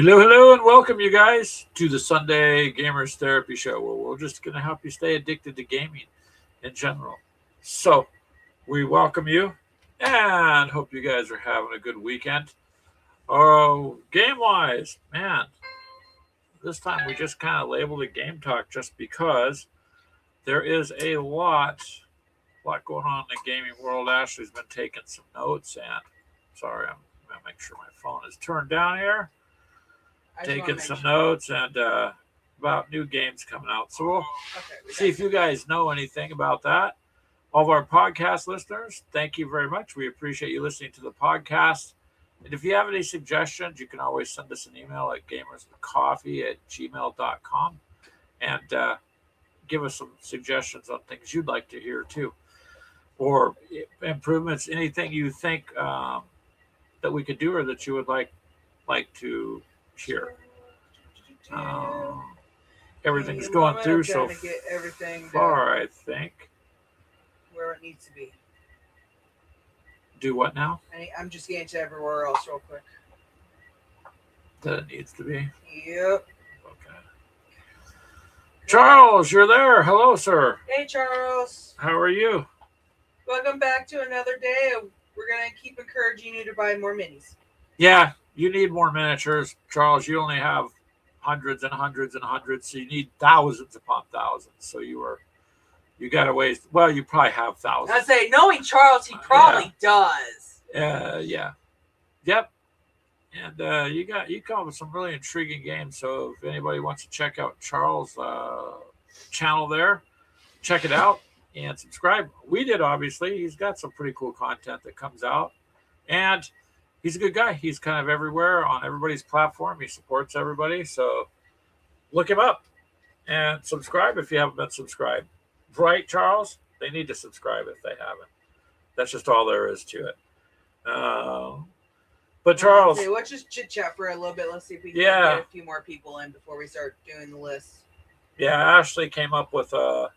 Hello, and welcome you guys to the Sunday Gamers Therapy Show, where we're just going to help you stay addicted to gaming in general. So, we welcome you and hope you guys are having a good weekend. Oh, game wise, man, this time we just kind of labeled it Game Talk just because there is a lot going on in the gaming world. Ashley's been taking some notes, and sorry, I'm going to make sure my phone is turned down here. Taking some notes and about new games coming out. So we'll see if you guys know anything about that. All of our podcast listeners, thank you very much. We appreciate you listening to the podcast. And if you have any suggestions, you can always send us an email at gamerswithcoffee@gmail.com and give us some suggestions on things you'd like to hear too. Or improvements, anything you think that we could do or that you would like to here. Everything's going through so far, I think. Where it needs to be. Do what now? I'm just getting to everywhere else real quick. That it needs to be? Yep. Okay. Charles, you're there. Hello, sir. Hey, Charles. How are you? Welcome back to another day. We're going to keep encouraging you to buy more minis. Yeah. You need more miniatures, Charles. You only have hundreds and hundreds and hundreds, so you need thousands upon thousands. So you got to waste. Well, you probably have thousands. I say, knowing Charles, he probably does. Yeah. Yep. And you come up with some really intriguing games. So if anybody wants to check out Charles' channel there, check it out and subscribe. We did, obviously. He's got some pretty cool content that comes out, and he's a good guy. He's kind of everywhere on everybody's platform. He supports everybody. So look him up and subscribe if you haven't been subscribed. Right, Charles? They need to subscribe if they haven't. That's just all there is to it. But Charles... Okay, let's just chit-chat for a little bit. Let's see if we can get a few more people in before we start doing the list. Yeah, Ashley came up with a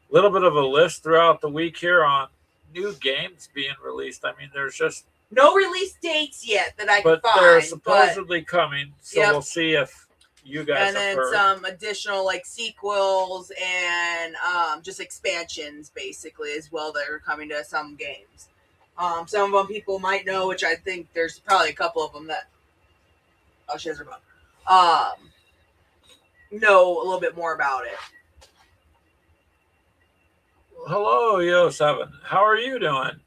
little bit of a list throughout the week here on new games being released. I mean, there's just... no release dates yet that I can find. But they're supposedly coming, so we'll see if you guys have heard. And then some additional like sequels and just expansions basically as well that are coming to some games. Some of them people might know, which I think there's probably a couple of them that she has her book. Know a little bit more about it. Hello, Yo7. How are you doing?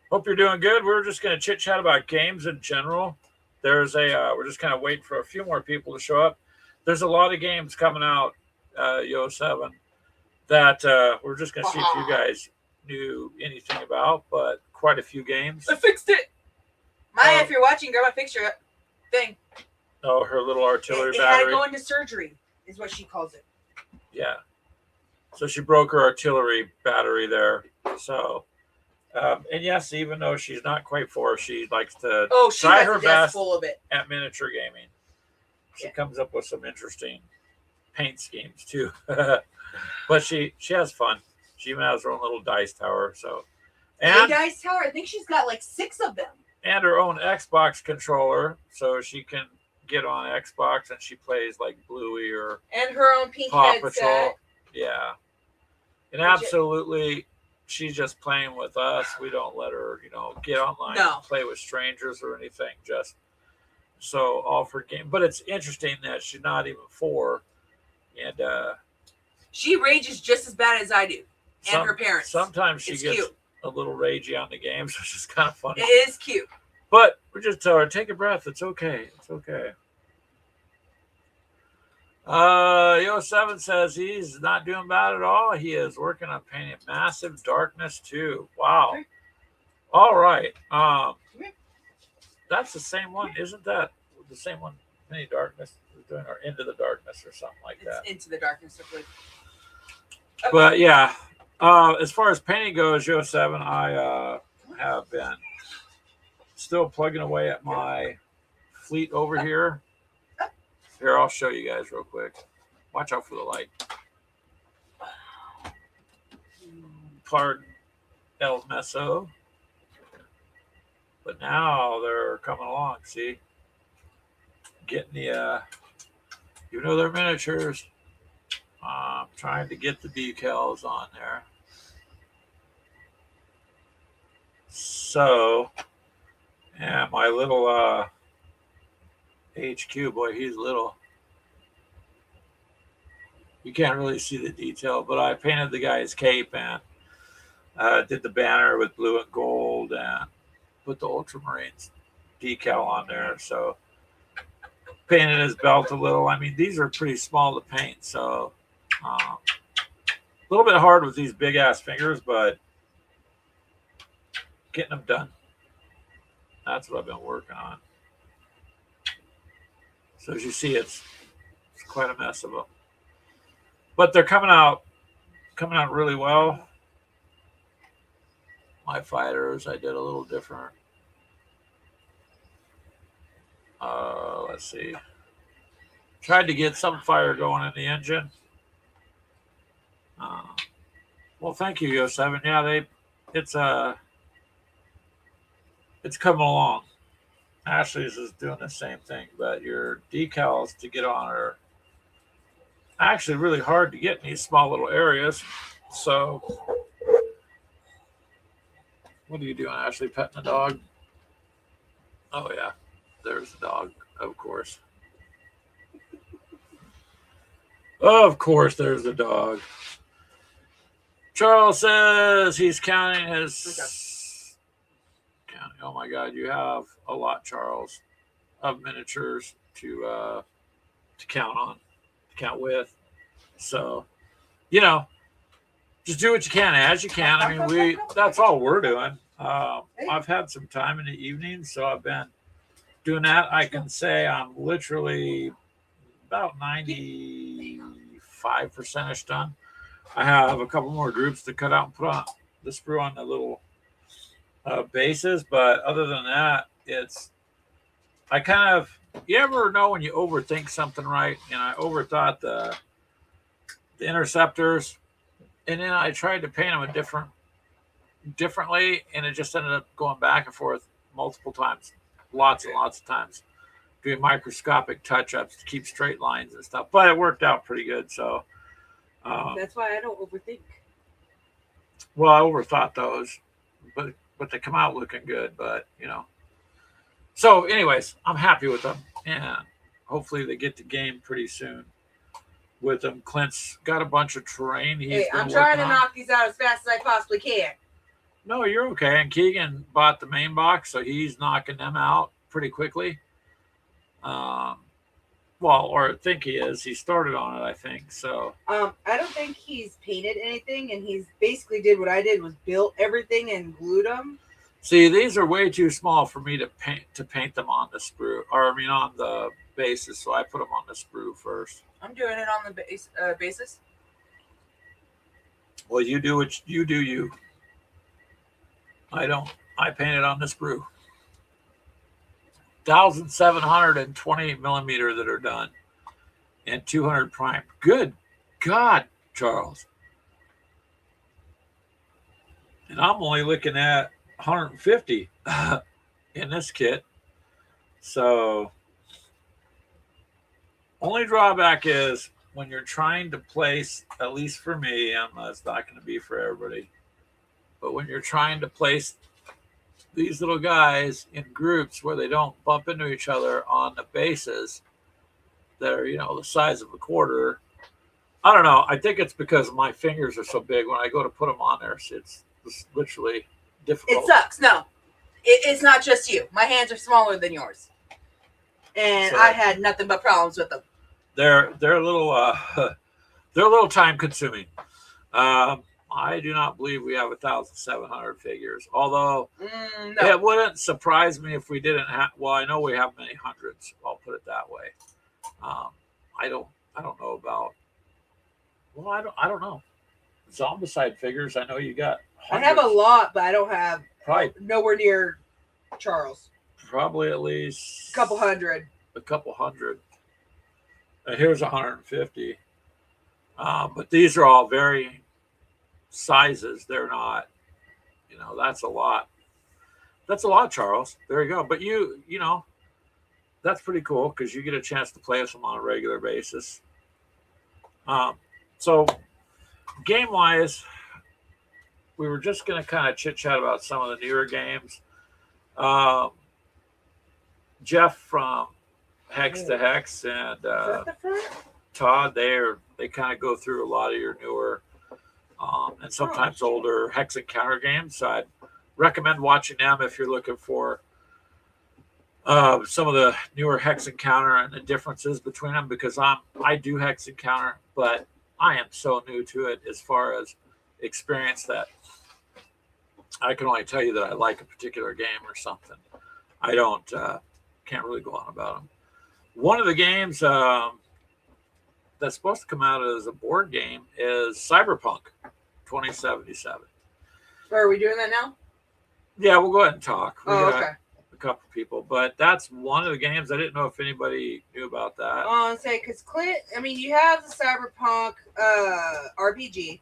Hope you're doing good. We're just going to chit chat about games in general. We're just kind of waiting for a few more people to show up. There's a lot of games coming out, Yo7, that we're just going to see if you guys knew anything about, but quite a few games. I fixed it. Maya, if you're watching, grab my fixture thing. Oh, her little artillery battery. It had to go into surgery, is what she calls it. Yeah. So she broke her artillery battery there. So... and yes, even though she's not quite 4, she likes to try her best at miniature gaming. She comes up with some interesting paint schemes too. But she has fun. She even has her own little dice tower. And dice tower? I think she's got like 6 of them. And her own Xbox controller, so she can get on Xbox and she plays like Bluey or and her own pink Paw headset. Patrol. Yeah. And absolutely. She's just playing with us. We don't let her, get online and play with strangers or anything. Just so all for game. But it's interesting that she's not even 4, and she rages just as bad as I do, and her parents. Sometimes she gets a little ragey on the games, which is kind of funny. It is cute. But we just tell her, take a breath. It's okay. It's okay. Yo7 says he's not doing bad at all. He is working on painting Massive Darkness 2. Wow. All right. That's the same one. Isn't that the same one? Many Darkness is doing, or Into the Darkness or something like that. It's Into the Darkness, I believe. Okay. But yeah, as far as painting goes, Yo7, I have been still plugging away at my fleet over here. Here, I'll show you guys real quick. Watch out for the light. Pardon El Meso. But now they're coming along, see? getting the, even though they're miniatures, trying to get the decals on there. So, yeah, my little HQ, boy, he's little. You can't really see the detail, but I painted the guy's cape and did the banner with blue and gold and put the Ultramarines decal on there. So painted his belt a little. I mean, these are pretty small to paint, so a little bit hard with these big ass fingers, but getting them done. That's what I've been working on. So as you see, it's quite a mess of them, but they're coming out really well. My fighters, I did a little different. Let's see. Tried to get some fire going in the engine. Well, thank you, Yo7. Yeah, it's coming along. Ashley's is doing the same thing, but your decals to get on are actually really hard to get in these small little areas. So, what are you doing, Ashley? Petting the dog? Oh yeah, there's the dog, of course. Of course, there's the dog. Charles says he's counting his. Counting. Oh my God, you have a lot, Charles, of miniatures to count on, to count with. So, just do what you can as you can. I mean, that's all we're doing. I've had some time in the evening, so I've been doing that. I can say I'm literally about 95%ish done. I have a couple more groups to cut out and put on the sprue on the little bases, but other than that, I kind of, you ever know when you overthink something, right? And I overthought the interceptors, and then I tried to paint them differently, and it just ended up going back and forth multiple times, lots and lots of times, doing microscopic touch-ups to keep straight lines and stuff. But it worked out pretty good. So that's why I don't overthink. Well, I overthought those, but they come out looking good. But So, anyways, I'm happy with them, and hopefully they get the game pretty soon with them. Clint's got a bunch of terrain. I'm trying to knock these out as fast as I possibly can. No, you're okay. And Keegan bought the main box, so he's knocking them out pretty quickly. Or I think he is. He started on it, I think. So. I don't think he's painted anything, and he's basically did what I did, was built everything and glued them. See, these are way too small for me to paint them on the sprue, on the bases. So I put them on the sprue first. I'm doing it on the basis. Well, you do what you do. You. I don't. I paint it on the sprue. 1,720 millimeter that are done, and 200 prime. Good God, Charles. And I'm only looking at 150 in this kit. So, only drawback is when you're trying to place, at least for me, it's not going to be for everybody, but when you're trying to place these little guys in groups where they don't bump into each other on the bases that are, the size of a quarter. I don't know. I think it's because my fingers are so big when I go to put them on there. It's literally difficult. It sucks. No, it's not just you. My hands are smaller than yours, and I had nothing but problems with them. They're a little time consuming. I do not believe we have 1,700 figures. Although no. It wouldn't surprise me if we didn't have. Well, I know we have many hundreds. I'll put it that way. I don't know about. Well, I don't know. Zombicide figures. I know you got. Hundreds. I have a lot, but I don't have probably nowhere near Charles. Probably at least a couple hundred. Here's 150. But these are all very sizes. They're not, that's a lot. That's a lot, Charles. There you go. But that's pretty cool because you get a chance to play with them on a regular basis. So game wise, we were just going to kind of chit chat about some of the newer games. Um, Jeff from Hex to Hex and Todd, they kind of go through a lot of your newer and sometimes older Hex Encounter games. So I'd recommend watching them if you're looking for some of the newer Hex Encounter and the differences between them, because I do Hex Encounter, but I am so new to it as far as experience that I can only tell you that I like a particular game or something. I don't can't really go on about them. One of the games that's supposed to come out as a board game is Cyberpunk 2077. Are we doing that now? Yeah, we'll go ahead and talk. We got okay. a couple people, but that's one of the games. I didn't know if anybody knew about that. I'll say, because Clint, I mean, you have the Cyberpunk RPG,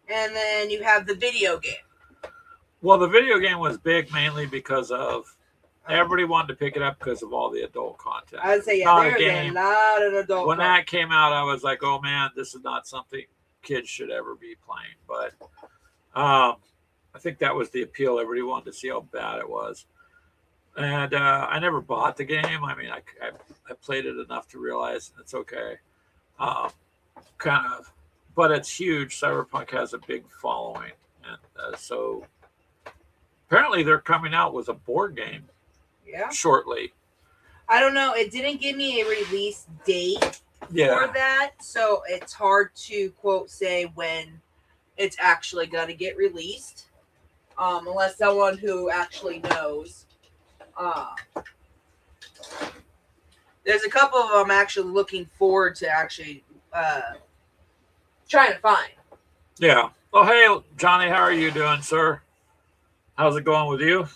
and then you have the video game. Well, the video game was big mainly because of everybody wanted to pick it up because of all the adult content. I would say, yeah, there's a lot of adult When content. that came out, I was like, oh man, this is not something kids should ever be playing. But I think that was the appeal. Everybody wanted to see how bad it was. And I never bought the game. I mean, I played it enough to realize it's okay. Kind of. But it's huge. Cyberpunk has a big following. And so apparently they're coming out with a board game shortly. I don't know. It didn't give me a release date for that. So it's hard to, quote, say when it's actually going to get released. Unless someone who actually knows. There's a couple of them actually looking forward to actually trying to find. Yeah. Oh, hey, Johnny, how are you doing, sir? How's it going with you?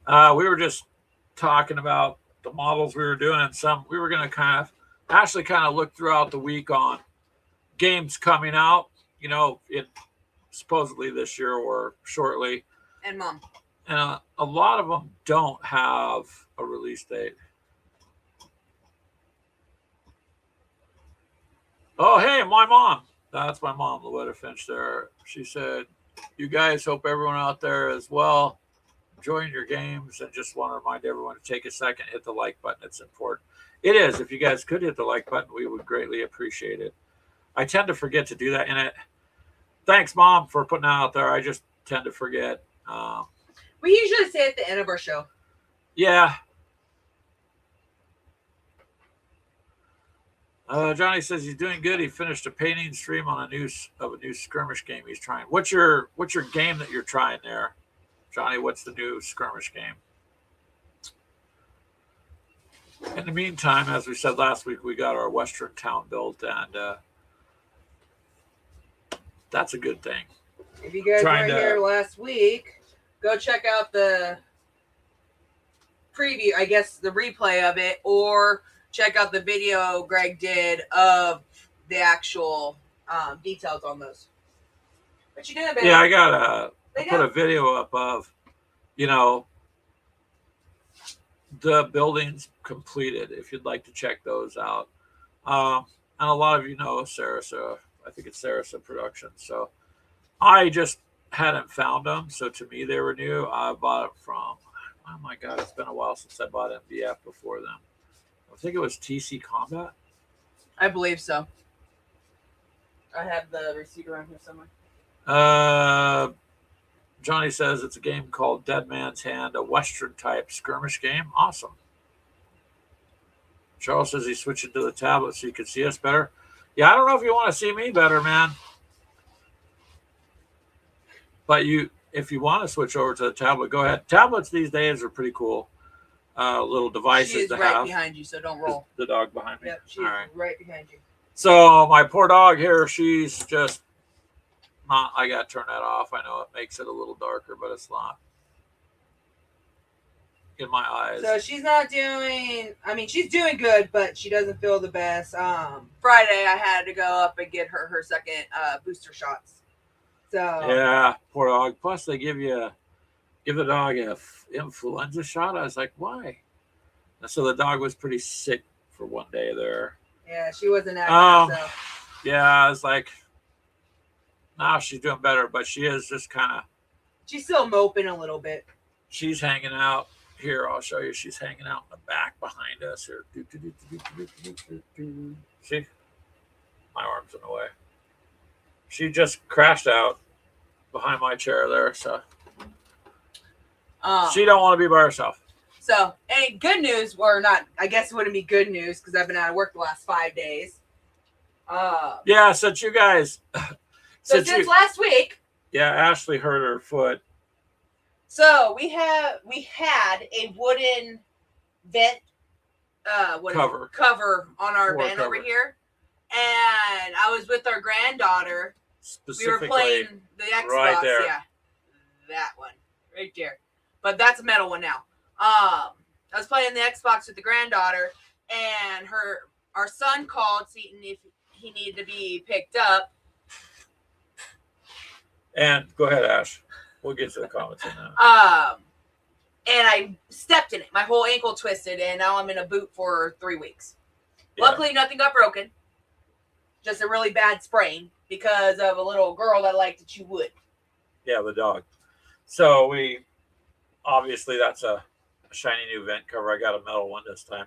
We were just talking about the models we were doing, and we were going to actually look throughout the week on games coming out, supposedly this year or shortly. And Mom. And a lot of them don't have a release date. Oh, hey, my mom. That's my mom, Louetta Finch there. She said, you guys, hope everyone out there as well enjoying your games, and just want to remind everyone to take a second, hit the like button. It's important. It is. If you guys could hit the like button, we would greatly appreciate it. I tend to forget to do that. And thanks, Mom, for putting that out there. I just tend to forget. We usually say at the end of our show. Yeah. Johnny says he's doing good. He finished a painting stream on a new skirmish game he's trying. What's your game that you're trying there, Johnny? What's the new skirmish game? In the meantime, as we said last week, we got our Western town built, and that's a good thing. If you guys weren't here last week, go check out the preview, I guess the replay of it, or check out the video Greg did of the actual details on those. But you did a bit. Yeah, I put a video up of, the buildings completed, if you'd like to check those out. And a lot of you know Sarasa. I think it's Sarasa Productions. So I just hadn't found them. So to me, they were new. I bought it from, oh my God, it's been a while since I bought MDF before them. I think it was TC Combat. I believe so. I have the receipt around here somewhere. Johnny says it's a game called Dead Man's Hand, a Western type skirmish game. Awesome. Charles says he's switching to the tablet so you can see us better. Yeah, I don't know if you want to see me better, man. But if you want to switch over to the tablet, go ahead. Tablets these days are pretty cool. Little devices she is to right have. Behind you, so don't roll. The dog behind me. Yep, she's right behind you. So my poor dog here, she's just not. I got to turn that off. I know it makes it a little darker, but it's not in my eyes. So she's not doing. I mean, she's doing good, but she doesn't feel the best. Friday, I had to go up and get her second booster shots. So yeah, poor dog. Plus, they give you give the dog a influenza shot. I was like, why? And so the dog was pretty sick for one day there. Yeah, she wasn't acting herself. Yeah, I was like, nah, she's doing better, but she is just kind of. She's still moping a little bit. She's hanging out. Here, I'll show you. She's hanging out in the back behind us here. See? My arm's in the way. She just crashed out behind my chair there, so she don't want to be by herself. So, any good news, or not, I guess it wouldn't be good news because I've been out of work the last 5 days. Yeah, since you guys... since last week... Yeah, Ashley hurt her foot. So, we had a wooden vent cover on our vent over here. And I was with our granddaughter. We were playing the Xbox. Right there. Yeah, that one. Right there. But that's a metal one now. I was playing the Xbox with the granddaughter, and our son called seeing if he needed to be picked up. And go ahead, Ash. We'll get to the comments in that. And I stepped in it. My whole ankle twisted, and now I'm in a boot for 3 weeks. Yeah. Luckily, nothing got broken. Just a really bad sprain because of a little girl that liked to chew wood. Yeah, the dog. So obviously that's a shiny new vent cover. I got a metal one this time.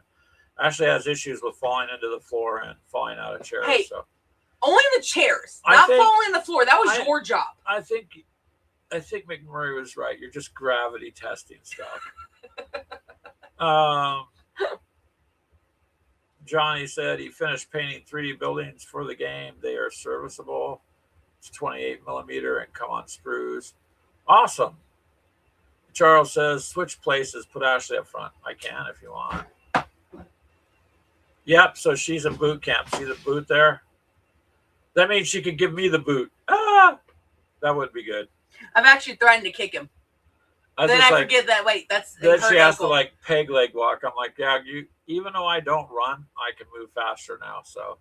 Ashley has issues with falling into the floor and falling out of chairs. Hey, so only the chairs, not falling on the floor. That was your job. I think McMurray was right. You're just gravity testing stuff. Johnny said he finished painting 3D buildings for the game. They are serviceable. It's 28 millimeter and come on sprues. Awesome. Charles says, switch places, put Ashley up front. I can if you want. Yep, so she's in boot camp. See the boot there? That means she could give me the boot. Ah! That would be good. I'm actually threatening to kick him. Then I forget that. Wait, that's then she has to like peg leg walk. I'm like, yeah, even though I don't run, I can move faster now. So,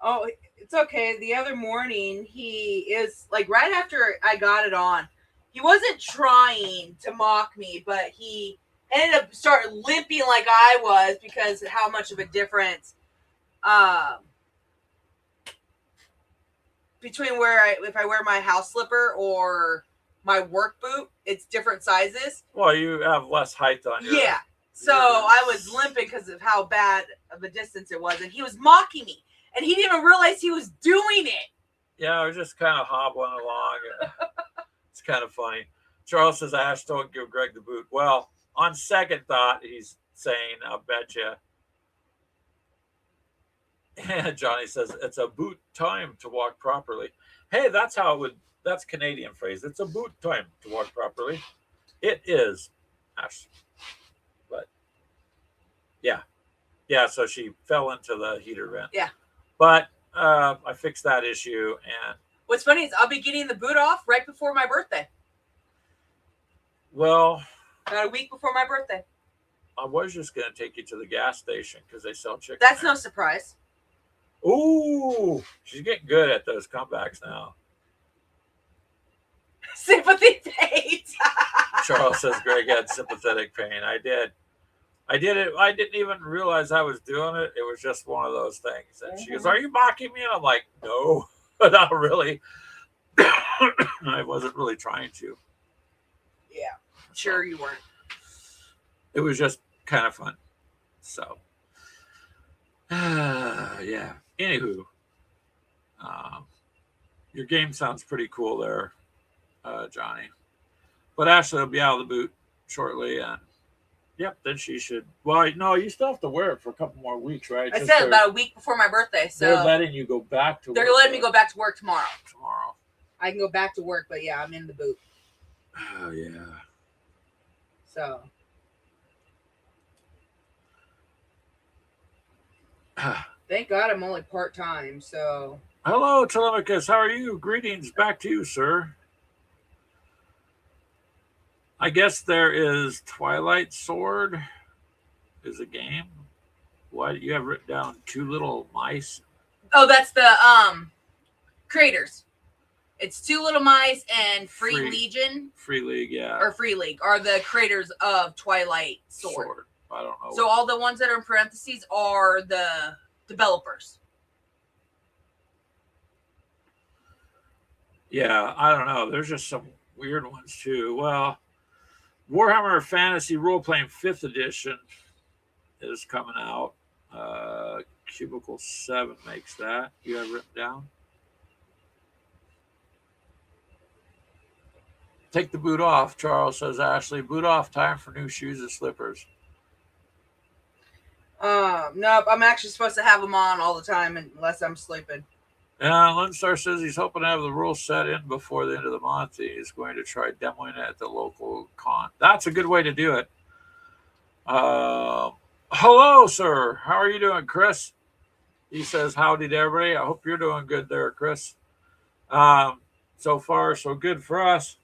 oh, it's okay. The other morning, he is like right after I got it on. He wasn't trying to mock me, but he ended up starting limping like I was because of how much of a difference between if I wear my house slipper or my work boot, it's different sizes. Well, you have less height on your... Yeah. So I was limping because of how bad of a distance it was. And he was mocking me. And he didn't even realize he was doing it. Yeah, I was just kind of hobbling along. It's kind of funny. Charles says, Ash, don't give Greg the boot. Well, on second thought, he's saying, I'll bet you. And Johnny says, it's a boot time to walk properly. Hey, that's Canadian phrase. It's a boot time to walk properly. It is, Ash. But, yeah. Yeah, so she fell into the heater vent. Yeah. But I fixed that issue. And what's funny is I'll be getting the boot off right before my birthday. Well, about a week before my birthday. I was just going to take you to the gas station because they sell chicken. That's there. No surprise. Ooh, she's getting good at those comebacks now. Sympathy pain. Charles says Greg had sympathetic pain. I did it. I didn't even realize I was doing it. It was just one of those things. And she goes, are you mocking me? And I'm like, no, not really. I wasn't really trying to. Yeah, sure you weren't. It was just kind of fun. So, yeah. Anywho, your game sounds pretty cool there, Johnny. But Ashley will be out of the boot shortly, and yep, then she should. Well, no, you still have to wear it for a couple more weeks, right? I said about a week before my birthday. So they're letting you go back to work. They're letting me go back to work tomorrow. Tomorrow. I can go back to work, but yeah, I'm in the boot. Oh, yeah. So. Thank God I'm only part-time, so. Hello, Telemachus. How are you? Greetings back to you, sir. I guess there is Twilight Sword is a game. Why do you have written down two little mice? Oh, that's the creators. It's Two Little Mice and Free Legion. Free League, yeah. Or Free League are the creators of Twilight Sword. I don't know. So all the ones that are in parentheses are the developers. Yeah, I don't know. There's just some weird ones too. Well, Warhammer Fantasy Role Playing 5th Edition is coming out. Cubicle 7 makes that. You have written down? Take the boot off, Charles says Ashley. Boot off, time for new shoes and slippers. Nope, I'm actually supposed to have them on all the time unless I'm sleeping. Linstar says he's hoping to have the rules set in before the end of the month. He's going to try demoing it at the local con. That's a good way to do it. Hello, sir. How are you doing, Chris? He says, howdy to everybody. I hope you're doing good there, Chris. So far, so good for us.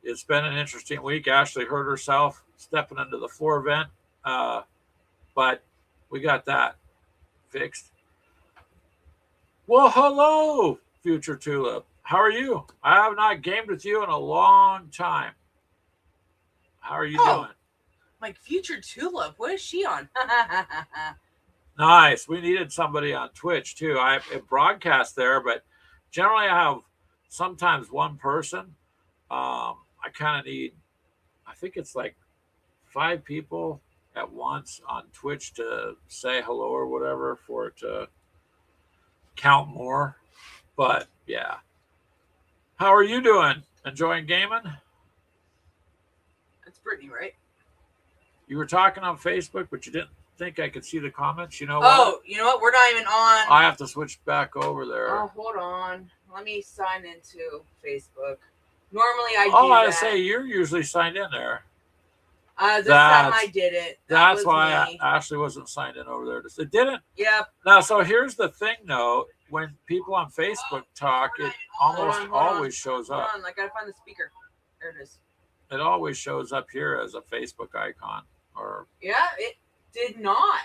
It's been an interesting week. Ashley hurt herself stepping into the floor vent, but we got that fixed. Well, hello, Future Tulip. How are you? I have not gamed with you in a long time. How are you doing? Like Future Tulip. What is she on? Nice. We needed somebody on Twitch, too. I broadcast there, but generally I have sometimes one person. I kind of need, I think it's like 5 people at once on Twitch to say hello or whatever for it to count more. But yeah, how are you doing? Enjoying gaming? That's Brittany, right? You were talking on Facebook, but you didn't think I could see the comments. You know what? Oh, you know what? We're not even on. I have to switch back over there. Oh, hold on. Let me sign into Facebook. Normally I do that. I say you're usually signed in there. This time I did it. That's why Ashley wasn't signed in over there. It didn't? Yep. Now, so here's the thing, though. When people on Facebook talk, it almost always shows up. Hold on. I got to find the speaker. There it is. It always shows up here as a Facebook icon. Yeah, it did not.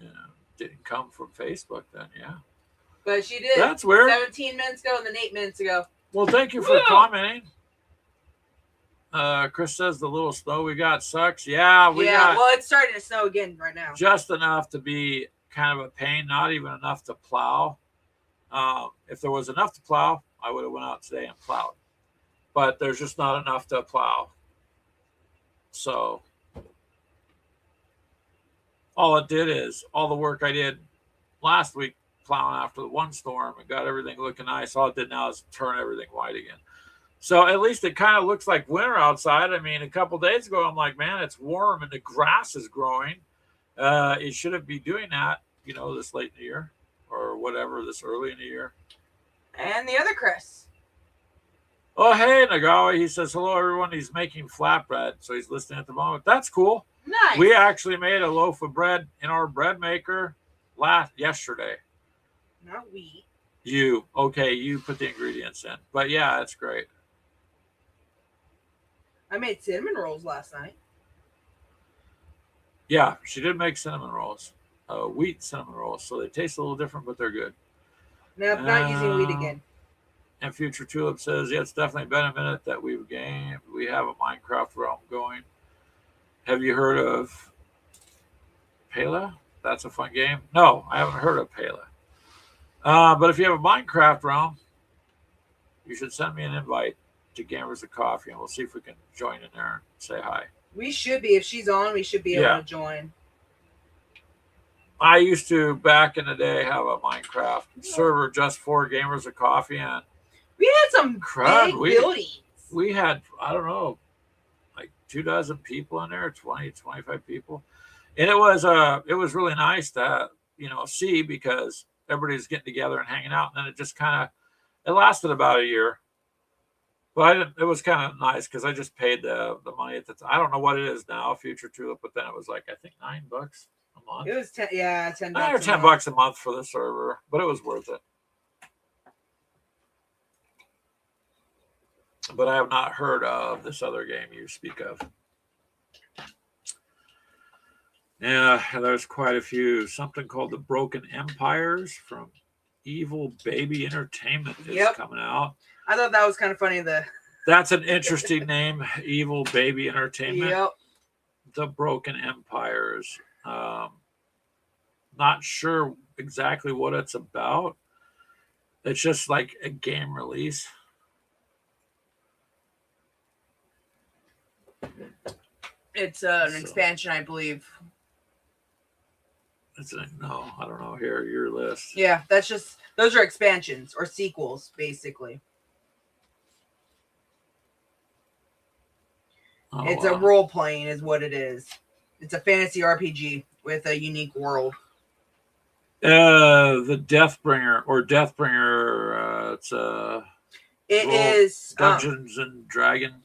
Yeah, didn't come from Facebook then, yeah. But she did. That's weird. 17 minutes ago and then 8 minutes ago. Well, thank you for commenting. Chris says the little snow we got sucks. Yeah, well, it's starting to snow again right now. Just enough to be kind of a pain, not even enough to plow. If there was enough to plow, I would have went out today and plowed. But there's just not enough to plow. So all it did is all the work I did last week plowing after the one storm and got everything looking nice. All it did now is turn everything white again. So at least it kind of looks like winter outside. I mean, a couple days ago, I'm like, man, it's warm and the grass is growing. It shouldn't be doing that, this late in the year or whatever, this early in the year. And the other Chris. Oh, hey, Nagawa. He says, hello, everyone. He's making flatbread, so he's listening at the moment. That's cool. Nice. We actually made a loaf of bread in our bread maker yesterday. Not we. You. Okay, you put the ingredients in. But, yeah, it's great. I made cinnamon rolls last night. Yeah, she did make cinnamon rolls. Wheat cinnamon rolls. So they taste a little different, but they're good. Nope, not using wheat again. And Future Tulip says, yeah, it's definitely been a minute that we've gamed. We have a Minecraft realm going. Have you heard of Pela? That's a fun game. No, I haven't heard of Pela. But if you have a Minecraft realm, you should send me an invite to Gamers of Coffee, and we'll see if we can join in there and say hi. We should be. If she's on, we should be able to join. I used to, back in the day, have a Minecraft server just for Gamers of Coffee, and we had some big buildings. We had, I don't know, like 24 people in there, 20, 25 people. And it was really nice to, see, because everybody's getting together and hanging out. And then it just it lasted about a year. But it was kind of nice because I just paid the money at the time. I don't know what it is now, Future Tulip, but then it was like, I think $9 a month. It was $10 or $10 a month for the server, but it was worth it. But I have not heard of this other game you speak of. Yeah, there's quite a few. Something called the Broken Empires from Evil Baby Entertainment is Yep. coming out. I thought that was kind of funny. That's an interesting name, Evil Baby Entertainment. Yep. The Broken Empires. Not sure exactly what it's about. It's just like a game release. It's an expansion, I believe. No, I don't know. Here, your list. Yeah, those are expansions or sequels, basically. Oh, it's a role playing, is what it is. It's a fantasy RPG with a unique world. The Deathbringer or Deathbringer. It is Dungeons and Dragon.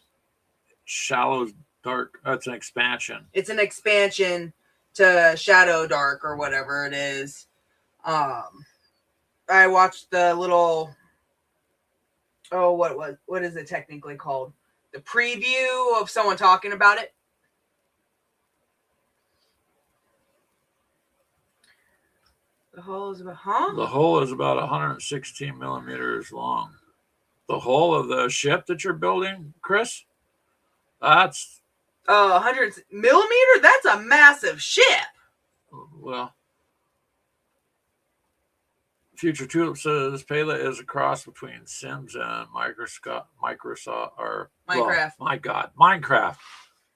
Shallow Dark. That's an expansion. It's an expansion to Shadow Dark or whatever it is. I watched the little. Oh, what is it technically called? The preview of someone talking about it. The hull is about, The hull is about 116 millimeters long. The hull of the ship that you're building, Chris? That's 100 millimeter? That's a massive ship. Well, Future Tulip says Pela is a cross between Sims and Microsoft or Minecraft. Well, my God, Minecraft,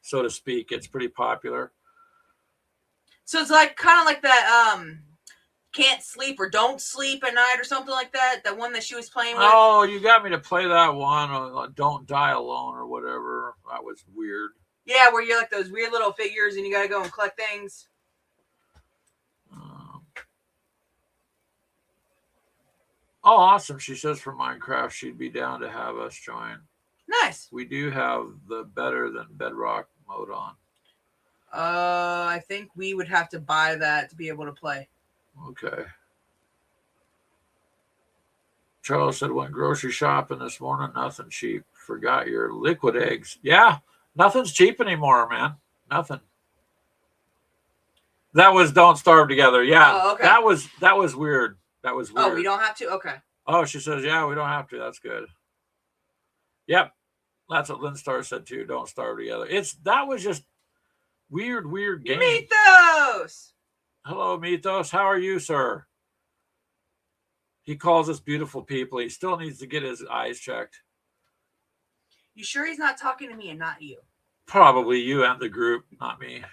so to speak. It's pretty popular. So it's like kind of like that Can't Sleep or Don't Sleep at Night or something like that. That one that she was playing with. Oh, you got me to play that one. Don't Die Alone or whatever. That was weird. Yeah, where you're like those weird little figures and you gotta go and collect things. Oh, awesome. She says for Minecraft, she'd be down to have us join. Nice. We do have the better than Bedrock mode on. I think we would have to buy that to be able to play. Okay. Charles said, went grocery shopping this morning, nothing cheap. Forgot your liquid eggs. Yeah, nothing's cheap anymore, man. Nothing. That was Don't Starve Together. Yeah. Oh, okay. That was weird. That was weird. Oh, we don't have to? Okay. Oh, she says, yeah, we don't have to. That's good. Yep. That's what Lynn Star said too. Don't Starve Together. That was just weird game. Mythos! Hello, Mythos. How are you, sir? He calls us beautiful people. He still needs to get his eyes checked. You sure he's not talking to me and not you? Probably you and the group, not me.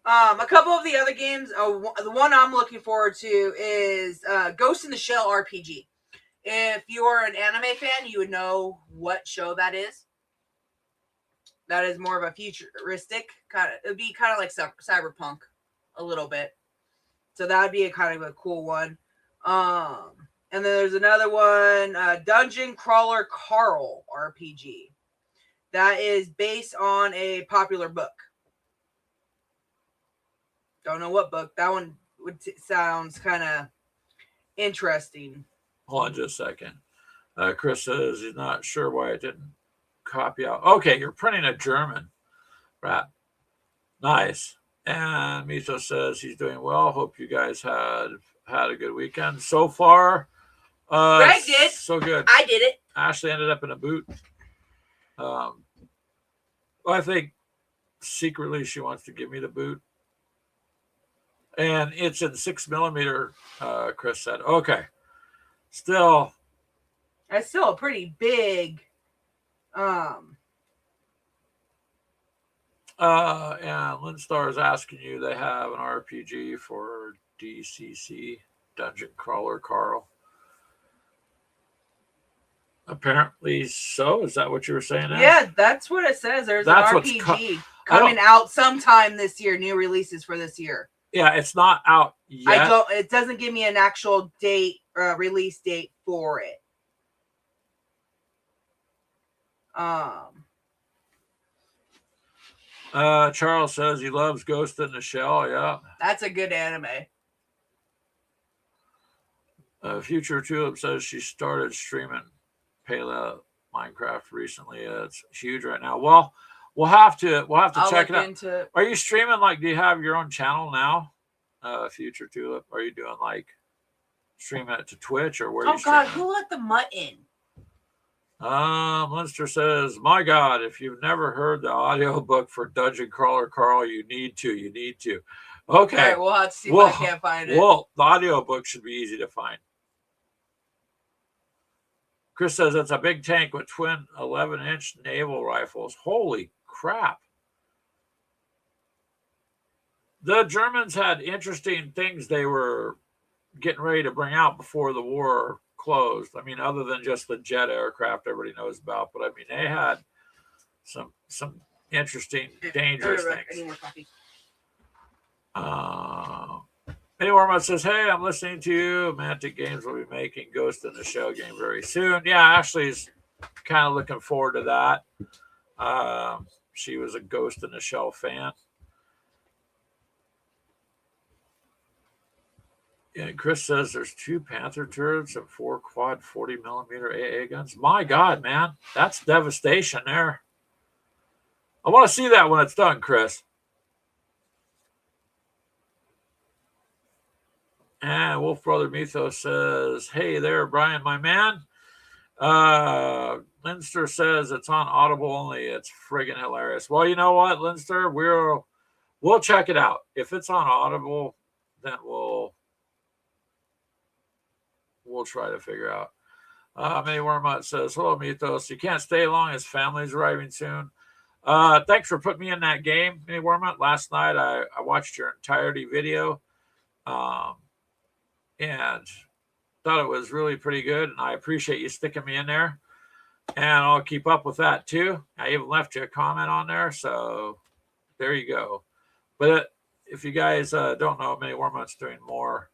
A couple of the other games, the one I'm looking forward to is Ghost in the Shell RPG. If you are an anime fan, you would know what show that is. That is more of a futuristic it'd be kind of like cyberpunk a little bit. So that would be a kind of a cool one. And then there's another one, Dungeon Crawler Carl RPG. That is based on a popular book. Don't know what book. That one sounds kind of interesting. Hold on just a second. Chris says he's not sure why it didn't copy out. Okay, you're printing a German. Right. Nice. And Miso says he's doing well. Hope you guys had a good weekend so far. Greg did. So good. I did it. Ashley ended up in a boot. I think secretly she wants to give me the boot. And it's in 6 millimeter, Chris said. Okay. Still. That's still a pretty big. And Lynn Star is asking you, they have an RPG for DCC, Dungeon Crawler Carl. Apparently so. Is that what you were saying? Ash? Yeah, that's what it says. There's an RPG coming out sometime this year. New releases for this year. Yeah, it's not out yet. It doesn't give me an actual date, release date for it. Charles says he loves Ghost in the Shell. Yeah, that's a good anime. Future Tulip says she started streaming Pela Minecraft recently. It's huge right now. Well, we'll have to check it out. Are you streaming? Like, do you have your own channel now? Future Tulip, are you doing like? streaming it to Twitch or where? Oh God, who let the mutt in? Munster says, "My God, if you've never heard the audiobook for Dungeon Crawler Carl, you need to. You need to." Okay, all right, we'll have to see if I can't find it. Well, the audiobook should be easy to find. Chris says it's a big tank with twin 11-inch naval rifles. Holy crap! The Germans had interesting things they were getting ready to bring out before the war closed. I mean, other than just the jet aircraft everybody knows about, but I mean, they had some interesting, dangerous things. I need more coffee. Anyone says, "Hey, I'm listening to you. Mantic Games will be making Ghost in the Shell game very soon." Yeah, Ashley's kind of looking forward to that. She was a Ghost in the Shell fan. And Chris says there's 2 Panther turrets and 4 quad 40mm AA guns. My God, man, that's devastation there. I want to see that when it's done, Chris. And Wolf Brother Mythos says, "Hey there, Brian, my man." Linster says it's on Audible only. It's friggin' hilarious. Well, you know what, Linster? We'll check it out. If it's on Audible, then we'll try to figure out. Minnie Wormont says, "Hello, Mythos. You can't stay long. His family's arriving soon." Thanks for putting me in that game, Minnie Wormont. Last night I watched your entirety video. And thought it was really pretty good, and I appreciate you sticking me in there. And I'll keep up with that too. I even left you a comment on there, so there you go. But if you guys don't know, Minnie Wormont's doing more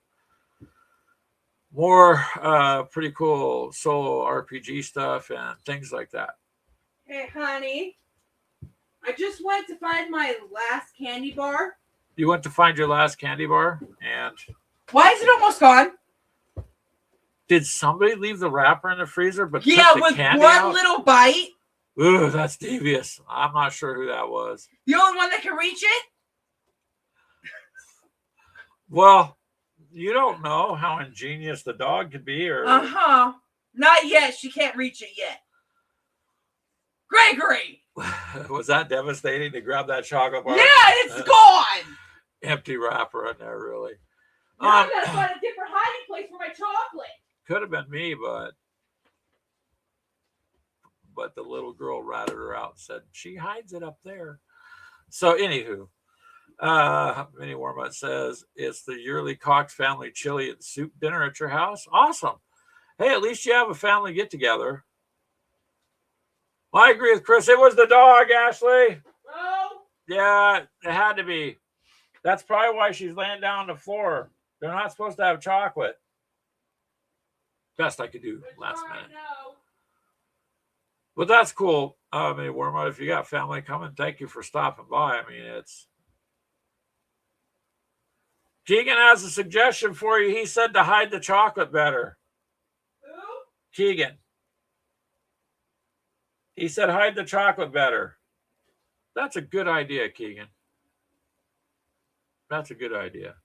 pretty cool solo RPG stuff and things like that. Hey, honey, I just went to find my last candy bar. You went to find your last candy bar, and why is it almost gone? Did somebody leave the wrapper in the freezer but with took the candy one out? Little bite? Ooh, that's devious. I'm not sure who that was. The only one that can reach it? Well, you don't know how ingenious the dog could be, or not yet. She can't reach it yet. Gregory! Was that devastating to grab that chocolate bar? Yeah, it's gone! Empty wrapper in there, really. Now I gotta find a different hiding place for my chocolate. Could have been me, but the little girl ratted her out and said, "She hides it up there." So, anywho, Minnie Wormont says, "It's the yearly Cox family chili and soup dinner at your house." Awesome. Hey, at least you have a family get-together. Well, I agree with Chris. It was the dog, Ashley. Oh? Yeah, it had to be. That's probably why she's laying down on the floor. They're not supposed to have chocolate. Best I could do last minute. But that's cool. I mean, Wormont, if you got family coming, thank you for stopping by. I mean, Keegan has a suggestion for you. He said to hide the chocolate better. Who? Keegan. He said hide the chocolate better. That's a good idea, Keegan. That's a good idea.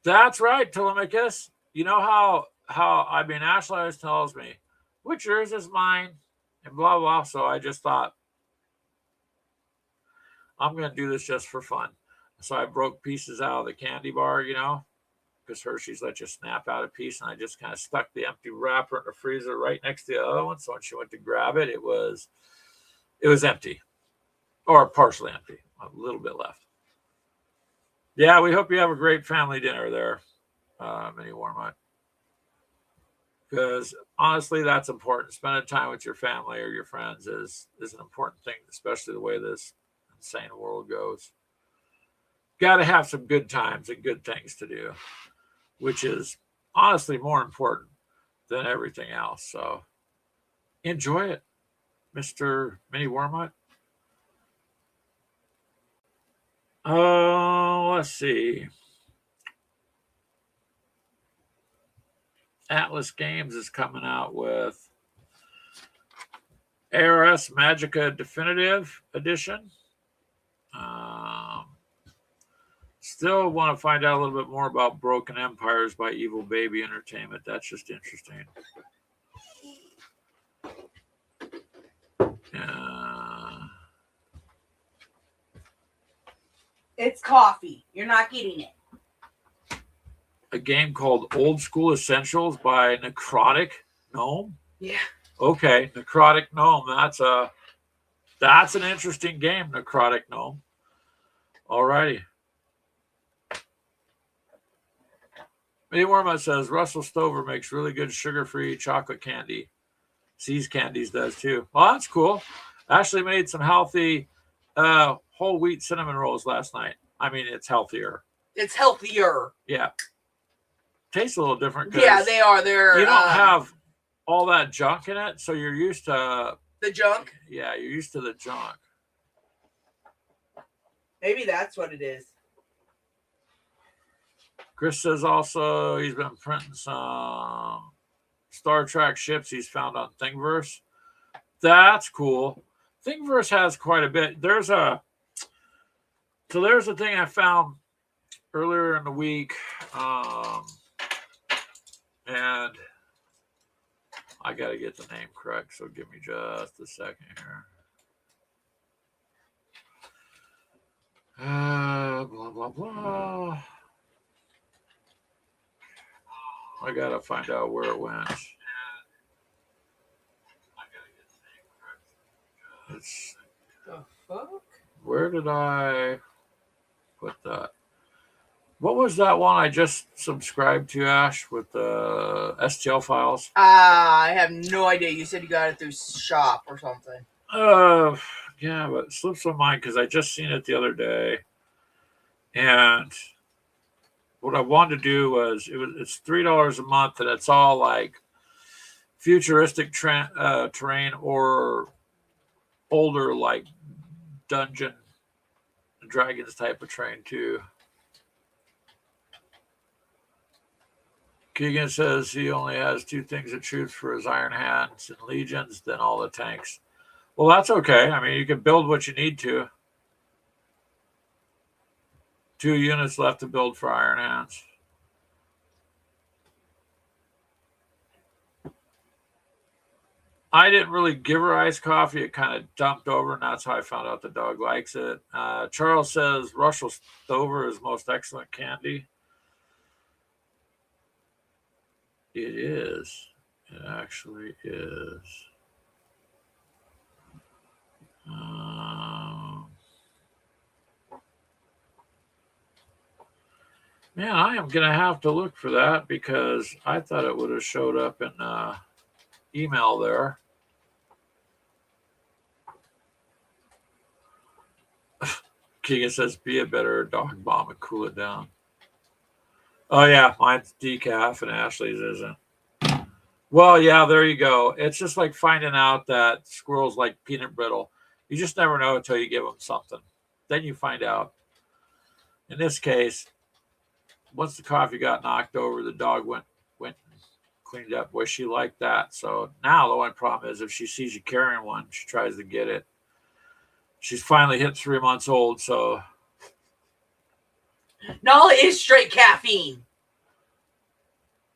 That's right, Telemachus. You know how I mean, Ashley always tells me, which yours is mine, and blah, blah. So I just thought, I'm going to do this just for fun. So I broke pieces out of the candy bar, because Hershey's let you snap out a piece, and I just kind of stuck the empty wrapper in the freezer right next to the other one. So when she went to grab it, it was empty, or partially empty, a little bit left. Yeah, we hope you have a great family dinner there, Minnie Wormont. Because honestly, that's important. Spending time with your family or your friends is an important thing, especially the way this insane world goes. Got to have some good times and good things to do, which is honestly more important than everything else. So enjoy it, Mr. Minnie Wormont. Let's see. Atlas Games is coming out with ARS Magica Definitive Edition. Still want to find out a little bit more about Broken Empires by Evil Baby Entertainment. That's just interesting. It's coffee. You're not getting it. A game called Old School Essentials by Necrotic Gnome. Yeah. Okay, Necrotic Gnome. That's an interesting game, Necrotic Gnome. Alrighty. Mayworma says Russell Stover makes really good sugar-free chocolate candy. Seas Candies does too. Well, that's cool. Ashley made some healthy whole wheat cinnamon rolls last night. I mean, it's healthier. It's healthier. Yeah. Tastes a little different. Yeah, they are. You don't have all that junk in it, so you're used to the junk. Yeah, you're used to the junk. Maybe that's what it is. Chris says also he's been printing some Star Trek ships he's found on Thingiverse. That's cool. Thingiverse has quite a bit. There's a thing I found earlier in the week, and I got to get the name correct, so give me just a second here. Blah, blah, blah. I got to find out where it went. It's, the fuck? Where did I put that? What was that one I just subscribed to, Ash, with the STL files? I have no idea. You said you got it through Shop or something. Yeah, but it slips my mind because I just seen it the other day. And what I wanted to do was it's $3 a month, and it's all like futuristic terrain or older like Dungeon Dragons type of terrain too. Keegan says he only has 2 things to choose for his Iron Hands and Legions, then all the tanks. Well, that's okay. I mean, you can build what you need to. 2 units left to build for Iron Hands. I didn't really give her iced coffee. It kind of dumped over, and that's how I found out the dog likes it. Charles says Russell Stover is most excellent candy. It is. It actually is. Man, I am going to have to look for that because I thought it would have showed up in email there. Keegan says, be a better dog bomb and cool it down. Oh, yeah, mine's decaf and Ashley's isn't. Well, yeah, there you go. It's just like finding out that squirrels like peanut brittle. You just never know until you give them something. Then you find out. In this case, once the coffee got knocked over, the dog went and cleaned up. Boy, she liked that. So now the only problem is if she sees you carrying one, she tries to get it. She's finally hit 3 months old, so. Nala is straight caffeine.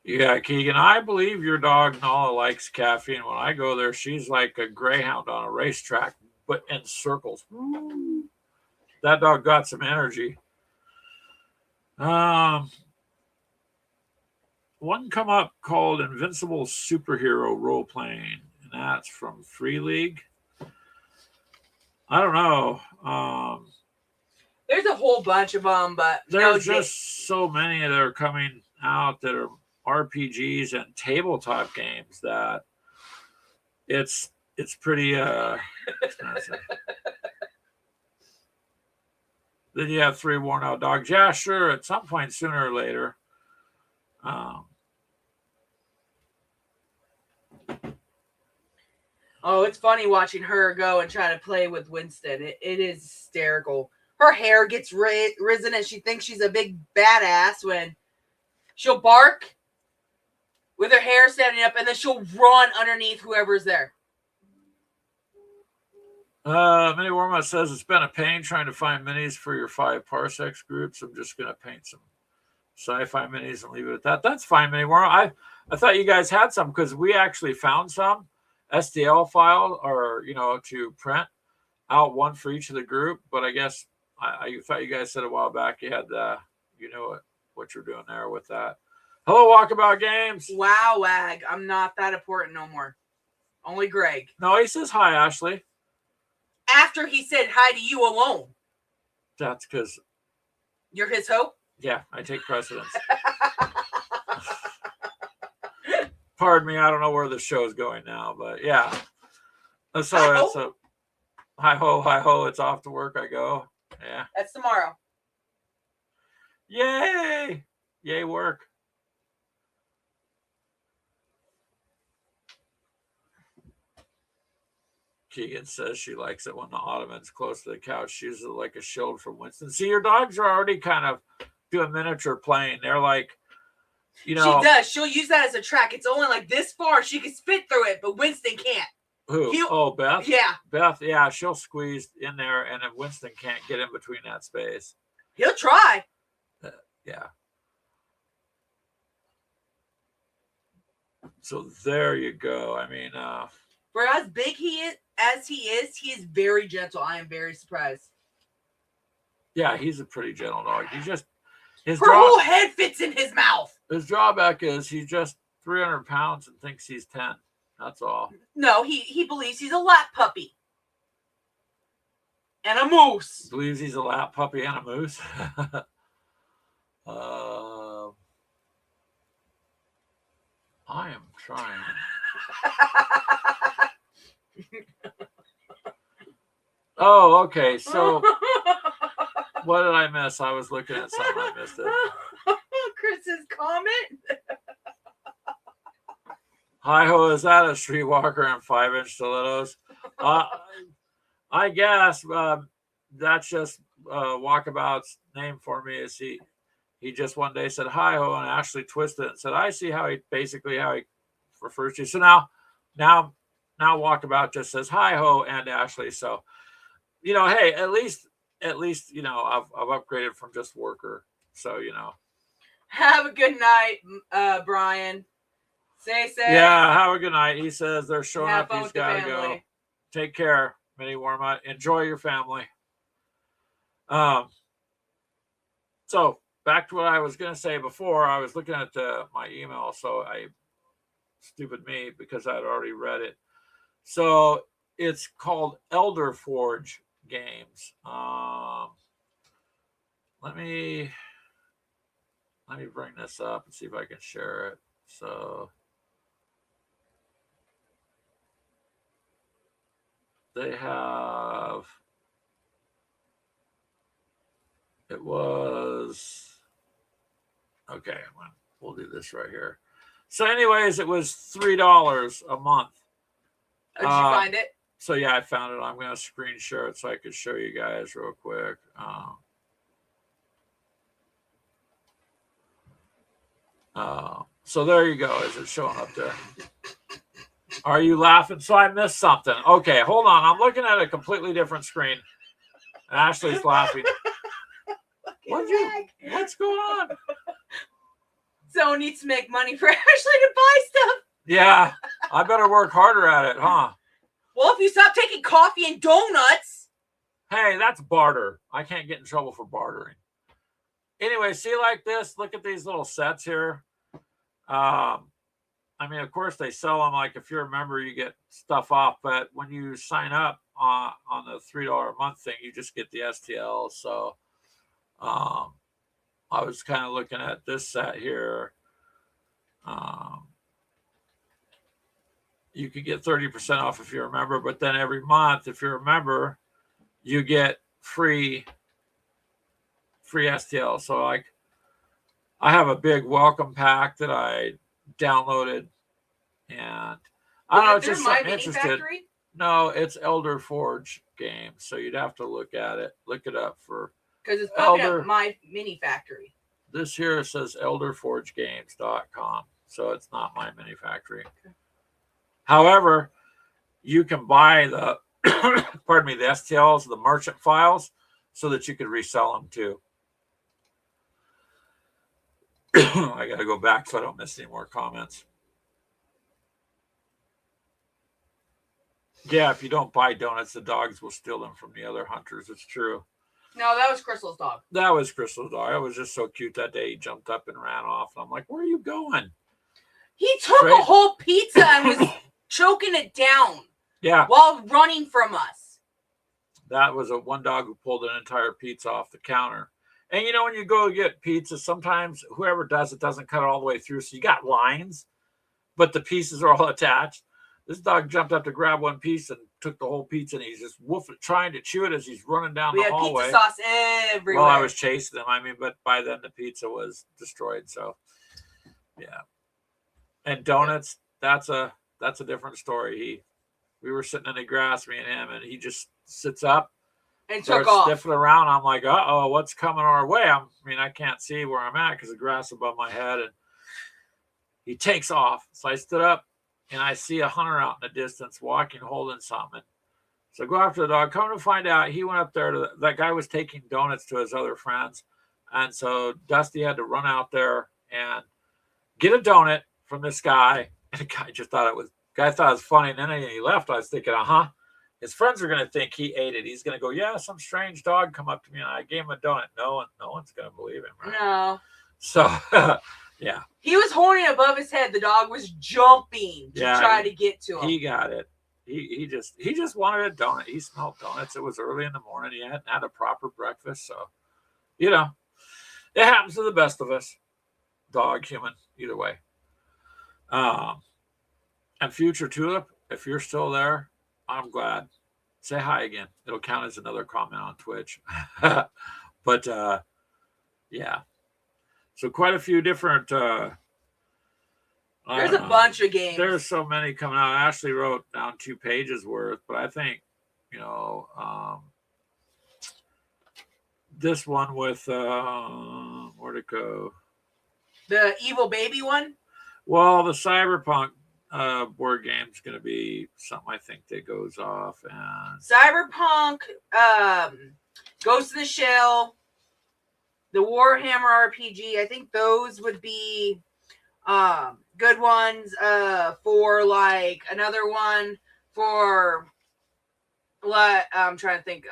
Yeah, Keegan, I believe your dog Nala likes caffeine. When I go there, she's like a greyhound on a racetrack, but in circles. That dog got some energy. One come up called Invincible Superhero Role Playing, and that's from Free League. I don't know. There's a whole bunch of them, but there's just so many that are coming out that are RPGs and tabletop games that it's pretty expensive. Then you have 3 worn out dogs. Yeah, sure. At some point, sooner or later. Oh, it's funny watching her go and try to play with Winston. It is hysterical. Her hair gets risen and she thinks she's a big badass when she'll bark with her hair standing up and then she'll run underneath whoever's there. Mini Warmut says it's been a pain trying to find minis for your 5 parsecs groups. I'm just going to paint some sci-fi minis and leave it at that. That's fine, Mini Warmut. I thought you guys had some because we actually found some STL file or, to print out one for each of the group. But I guess I thought you guys said a while back you had what you're doing there with that. Hello, Walkabout Games. Wow, Wag. I'm not that important no more. Only Greg. No, he says hi, Ashley. After he said hi to you alone. That's because you're his hope? Yeah, I take precedence. Pardon me, I don't know where the show's going now, but yeah. So it's a hi ho, it's off to work I go. Yeah. That's tomorrow. Yay! Yay, work. Keegan says she likes it when the ottoman's close to the couch. She uses it like a shield from Winston. See, your dogs are already kind of doing miniature playing. They're like, She does. She'll use that as a track. It's only like this far. She can spit through it, but Winston can't. Who? Beth? Yeah. Beth, yeah, she'll squeeze in there, and if Winston can't get in between that space. He'll try. Yeah. So there you go. I mean, for as big he is very gentle. I am very surprised. Yeah, he's a pretty gentle dog. He just her whole head fits in his mouth. His drawback is he's just 300 pounds and thinks he's 10. That's all. No, he believes he's a lap puppy. And a moose. Believes he's a lap puppy and a moose. I am trying. Oh, okay. So what did I miss? I was looking at something. I missed it. Chris's comment. Hi ho, is that a streetwalker and 5-inch stilettos? I guess that's just Walkabout's name for me. Is he just one day said hi ho and Ashley twisted it and said, I see how he refers to you. So now Walkabout just says hi ho and Ashley. So hey, at least I've upgraded from just worker. So have a good night, Brian. Stay safe. Yeah, have a good night. He says they're showing have up. He's got to go. Take care, Mini Warmut. Enjoy your family. So back to what I was going to say before. I was looking at my email, so stupid me, because I'd already read it. So it's called Elder Forge Games. Let me bring this up and see if I can share it. So they have, it was, okay, we'll do this right here. So anyways, it was $3 a month. Did you find it? So yeah, I found it. I'm going to screen share it so I could show you guys real quick. So there you go. Is it showing up there? Are you laughing? So I missed something. Okay, hold on. I'm looking at a completely different screen. Ashley's laughing. What's going on? Someone needs to make money for Ashley to buy stuff. Yeah, I better work harder at it, huh? Well, if you stop taking coffee and donuts. Hey, that's barter. I can't get in trouble for bartering. Anyway, see like this? Look at these little sets here. I mean, of course, they sell them. Like, if you're a member, you get stuff off. But when you sign up on the $3 a month thing, you just get the STL. So I was kind of looking at this set here. You could get 30% off if you're a member. But then every month, if you're a member, you get free STL. So, like, I have a big welcome pack that I downloaded, and I don't know, it's just something interested. Factory? No, it's Elder Forge Games, so you'd have to look it up for, because it's popping up My Mini Factory. This here says elderforgegames.com, so it's not My Mini Factory. Okay. However, you can buy pardon me, the STLs, the merchant files, so that you could resell them too. I got to go back so I don't miss any more comments. Yeah, if you don't buy donuts, the dogs will steal them from the other hunters. It's true. No, that was Crystal's dog. That was Crystal's dog. It was just so cute that day. He jumped up and ran off. And I'm like, where are you going? He took a whole pizza and was choking it down. Yeah. While running from us. That was one dog who pulled an entire pizza off the counter. And you know, when you go get pizza, sometimes whoever does it doesn't cut it all the way through. So you got lines, but the pieces are all attached. This dog jumped up to grab one piece and took the whole pizza, and he's just trying to chew it as he's running down the hallway. We had pizza sauce everywhere. Well, I was chasing them. I mean, but by then the pizza was destroyed. So, yeah. And donuts, that's a different story. We were sitting in the grass, me and him, and he just sits up and starts sniffing around. I'm like, uh-oh, what's coming our way? I can't see where I'm at because the grass is above my head, and he takes off. So I stood up, and I see a hunter out in the distance walking, holding something. So I go after the dog. Come to find out, he went up there. That guy was taking donuts to his other friends. And so Dusty had to run out there and get a donut from this guy. And the guy just thought it was funny. And then he left. I was thinking, his friends are going to think he ate it. He's going to go, yeah, some strange dog come up to me and I gave him a donut. No one's going to believe him, right? No. So, yeah. He was holding it above his head. The dog was jumping to try to get to him. He got it. He just wanted a donut. He smelled donuts. It was early in the morning. He hadn't had a proper breakfast. So, it happens to the best of us. Dog, human, either way. And Future Tulip, if you're still there, I'm glad. Say hi again. It'll count as another comment on Twitch. But, yeah. So quite a few different... There's a bunch of games. There's so many coming out. I actually wrote down 2 pages worth, but I think, this one with, where'd it go? The Evil Baby one? Well, the Cyberpunk board game is going to be something I think that goes off. And Cyberpunk, Ghost in the Shell, the Warhammer RPG. I think those would be good ones. For like another one for what I'm trying to think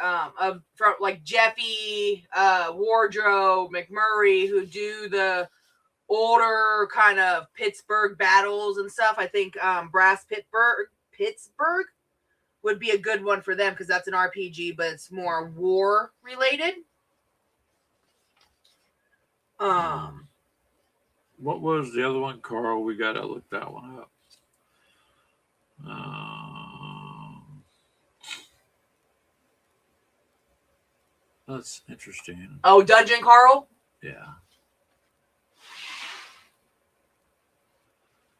from like Jeffy, Wardrobe, McMurray, who do the older kind of Pittsburgh battles and stuff. I think Brass Pittsburgh would be a good one for them because that's an RPG, but it's more war related. What was the other one, Carl? We got to look that one up. That's interesting. Oh, Dungeon Carl? Yeah.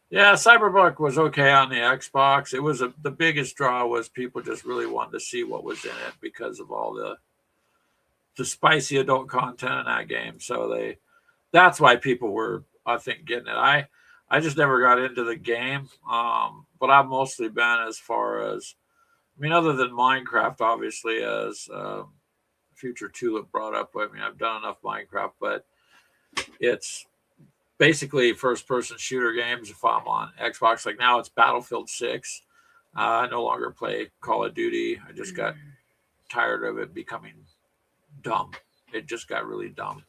Yeah, Cyberpunk was okay on the Xbox. It was the biggest draw was people just really wanted to see what was in it because of all the spicy adult content in that game. So that's why people were, I think, getting it. I just never got into the game, but I've mostly been as far as, other than Minecraft, obviously, as Future Tulip brought up. I've done enough Minecraft, but it's basically first-person shooter games if I'm on Xbox. Like now it's Battlefield 6. I no longer play Call of Duty. I just got tired of it becoming dumb. It just got really dumb.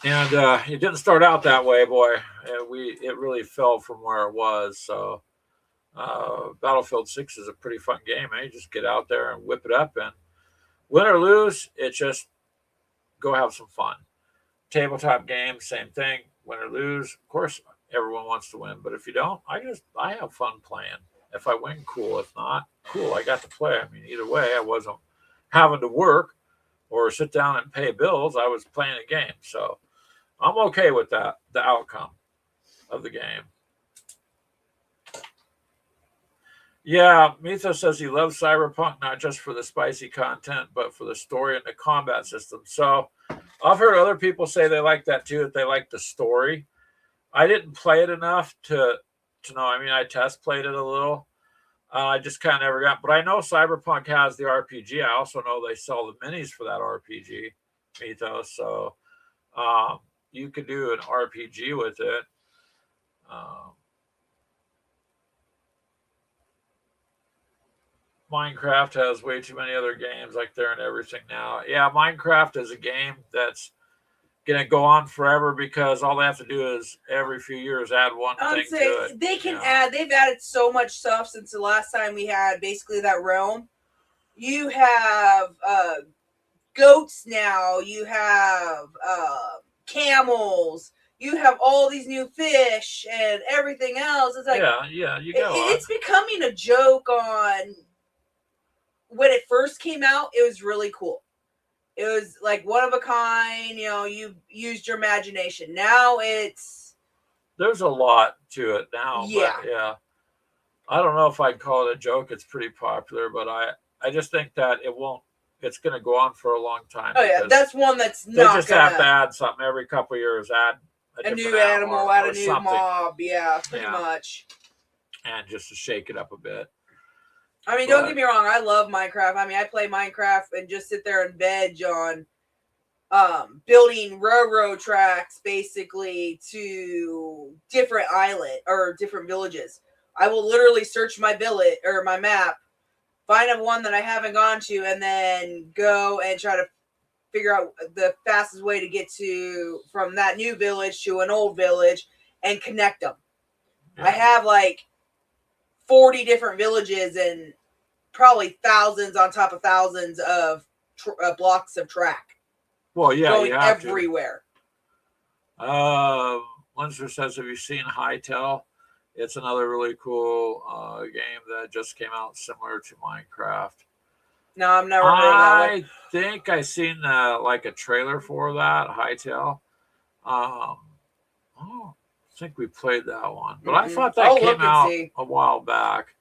And it didn't start out that way, boy. It really fell from where it was. So Battlefield 6 is a pretty fun game. You just get out there and whip it up, and win or lose, it's just go have some fun. Tabletop games, same thing. Win or lose, of course, everyone wants to win. But if you don't, I have fun playing. If I win, cool. If not, cool. I got to play. Either way, I wasn't having to work or sit down and pay bills. I was playing a game. So I'm okay with that, the outcome of the game. Yeah, Mitha says he loves Cyberpunk, not just for the spicy content, but for the story and the combat system. So I've heard other people say they like that too, that they like the story. I didn't play it enough to know. I test played it a little. I just kind of never got. But I know Cyberpunk has the RPG. I also know they sell the minis for that RPG mythos. So you could do an RPG with it. Um, Minecraft has way too many other games like they're in everything now. Yeah, Minecraft is a game that's gonna go on forever because all they have to do is every few years add one thing to it. They can add. They've added so much stuff since the last time we had basically that realm. You have goats now. You have camels. You have all these new fish and everything else. It's like yeah, you got it's becoming a joke on. When it first came out, it was really cool. It was like one of a kind. You used your imagination. Now there's a lot to it now. Yeah. But yeah. I don't know if I'd call it a joke. It's pretty popular, but I just think that it won't. It's going to go on for a long time. Oh yeah, that's one that's not. They just have to add something every couple of years. Add a new animal, add a new mob. Yeah, pretty much. And just to shake it up a bit. I mean, don't get me wrong. I love Minecraft. I mean, I play Minecraft and just sit there and veg on building railroad tracks, basically, to different island or different villages. I will literally search my village or my map, find a one that I haven't gone to, and then go and try to figure out the fastest way to get to from that new village to an old village and connect them. Yeah. I have like 40 different villages and probably thousands on top of thousands of blocks of track. Well, yeah, going everywhere. Munster says, have you seen Hytale? It's another really cool game that just came out similar to Minecraft. No, I've never heard of that one. I think I seen like a trailer for that, Hytale. I think we played that one, but I thought that came out a while back.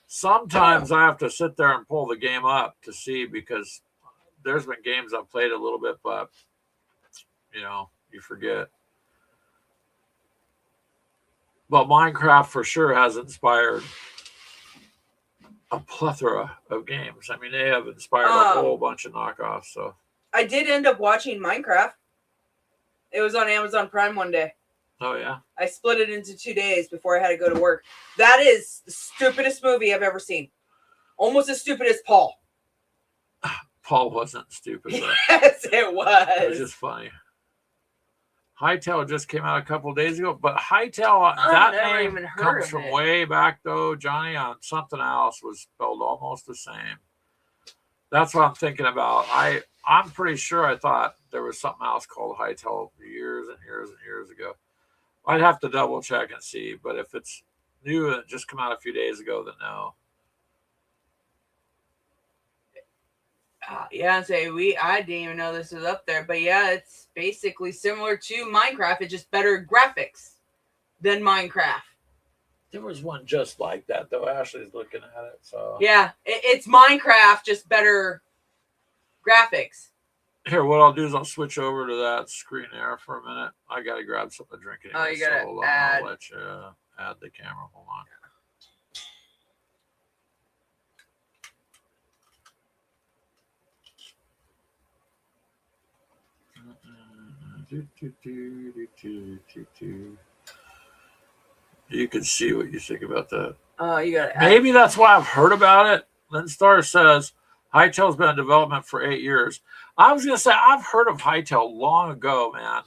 Sometimes I have to sit there and pull the game up to see because there's been games I've played a little bit, but you forget. But Minecraft for sure has inspired a plethora of games. I mean, they have inspired a whole bunch of knockoffs. So I did end up watching Minecraft. It was on Amazon Prime one day. Oh, yeah? I split it into 2 days before I had to go to work. That is the stupidest movie I've ever seen. Almost as stupid as Paul. Paul wasn't stupid, though. Yes, it was. It was just funny. Hytale just came out a couple of days ago, but Hytale, that name comes from way back, though, Johnny, on something else was spelled almost the same. That's what I'm thinking about. I'm pretty sure I thought there was something else called Hytale years and years and years ago. I'd have to double check and see, but if it's new and it just come out a few days ago, then no. Yeah, I didn't even know this was up there, but yeah, it's basically similar to Minecraft. It's just better graphics than Minecraft. There was one just like that, though. Ashley's looking at it, so yeah, it's Minecraft, just better graphics. Here, what I'll do is I'll switch over to that screen there for a minute. I gotta grab something to drink anyway. Oh, you gotta add. I'll let you add the camera. Hold on. You can see what you think about that. You got it. Maybe that's why I've heard about it. Linstar says Hytale's been in development for 8 years. I was gonna say I've heard of Hytale long ago, man.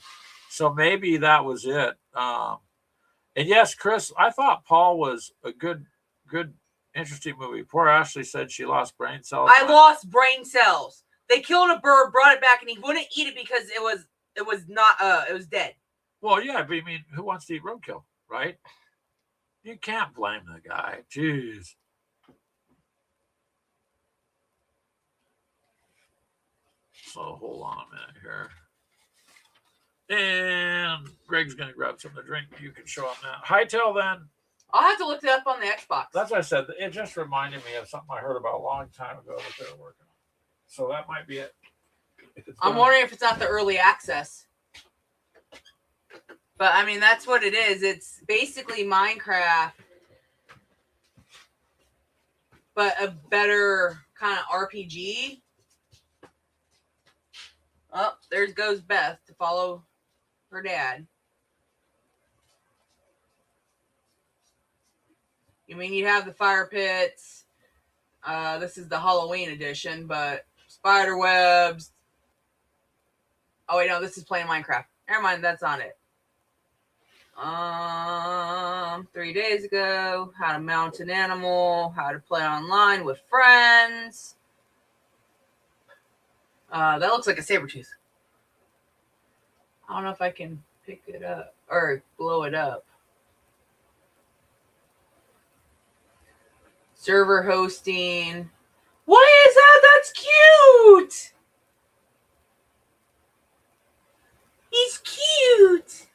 So maybe that was it. And yes, Chris, I thought Paul was a good, interesting movie. Poor Ashley said she lost brain cells. I lost brain cells. They killed a bird, brought it back, and he wouldn't eat it because it was dead. Well, yeah, but I mean, who wants to eat roadkill, right? You can't blame the guy. Jeez. So hold on a minute here. And Greg's going to grab something to drink. You can show him that. Hytale, then. I'll have to look it up on the Xbox. That's what I said. It just reminded me of something I heard about a long time ago that they were working on. So that might be it. I'm wondering if it's not the early access. But, I mean, that's what it is. It's basically Minecraft but a better kind of RPG. Oh, there goes Beth to follow her dad. I mean, you have the fire pits. This is the Halloween edition, but spider webs. Oh wait, no, this is playing Minecraft. Never mind, that's not it. 3 days ago, how to mount an animal, how to play online with friends. That looks like a saber tooth. I don't know if I can pick it up or blow it up. Server hosting. What is that? That's cute. He's cute.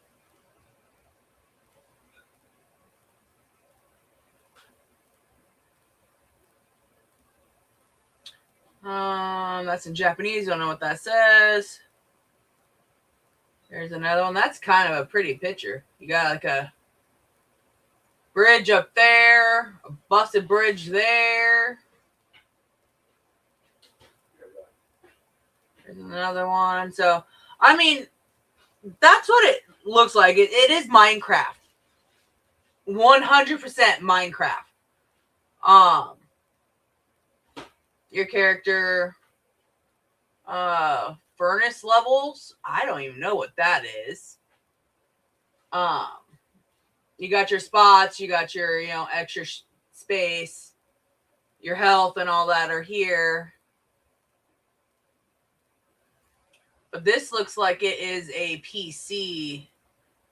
That's in Japanese. Don't know what that says. There's another one. That's kind of a pretty picture. You got like a bridge up there, a busted bridge there. There's another one. So, I mean, that's what it looks like. It is Minecraft. 100% Minecraft. Your character, furnace levels. I don't even know what that is. You got your spots. You got your, extra space. Your health and all that are here. But this looks like it is a PC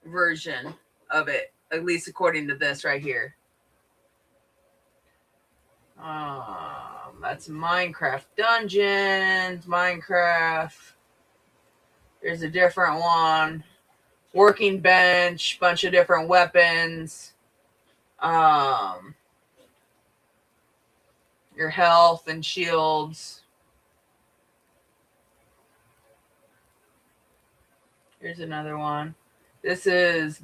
version of it, at least according to this right here. That's Minecraft Dungeons, Minecraft. There's a different one. Working bench, bunch of different weapons. Your health and shields. Here's another one. This is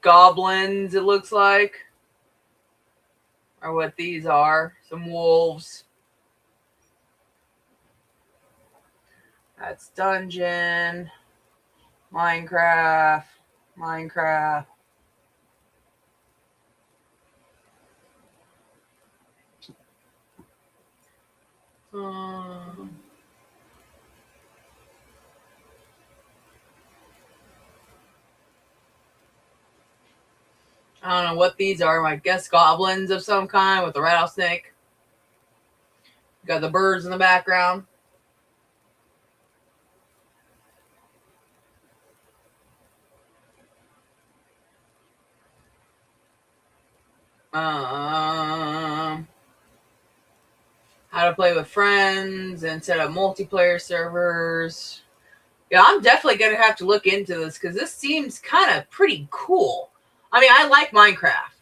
goblins, it looks like. Or what these are. Some wolves. That's dungeon. Minecraft. Minecraft. I don't know what these are. I guess goblins of some kind with a rattlesnake. Got the birds in the background. How to play with friends and set up multiplayer servers. Yeah, I'm definitely going to have to look into this because this seems kind of pretty cool. I mean, I like Minecraft.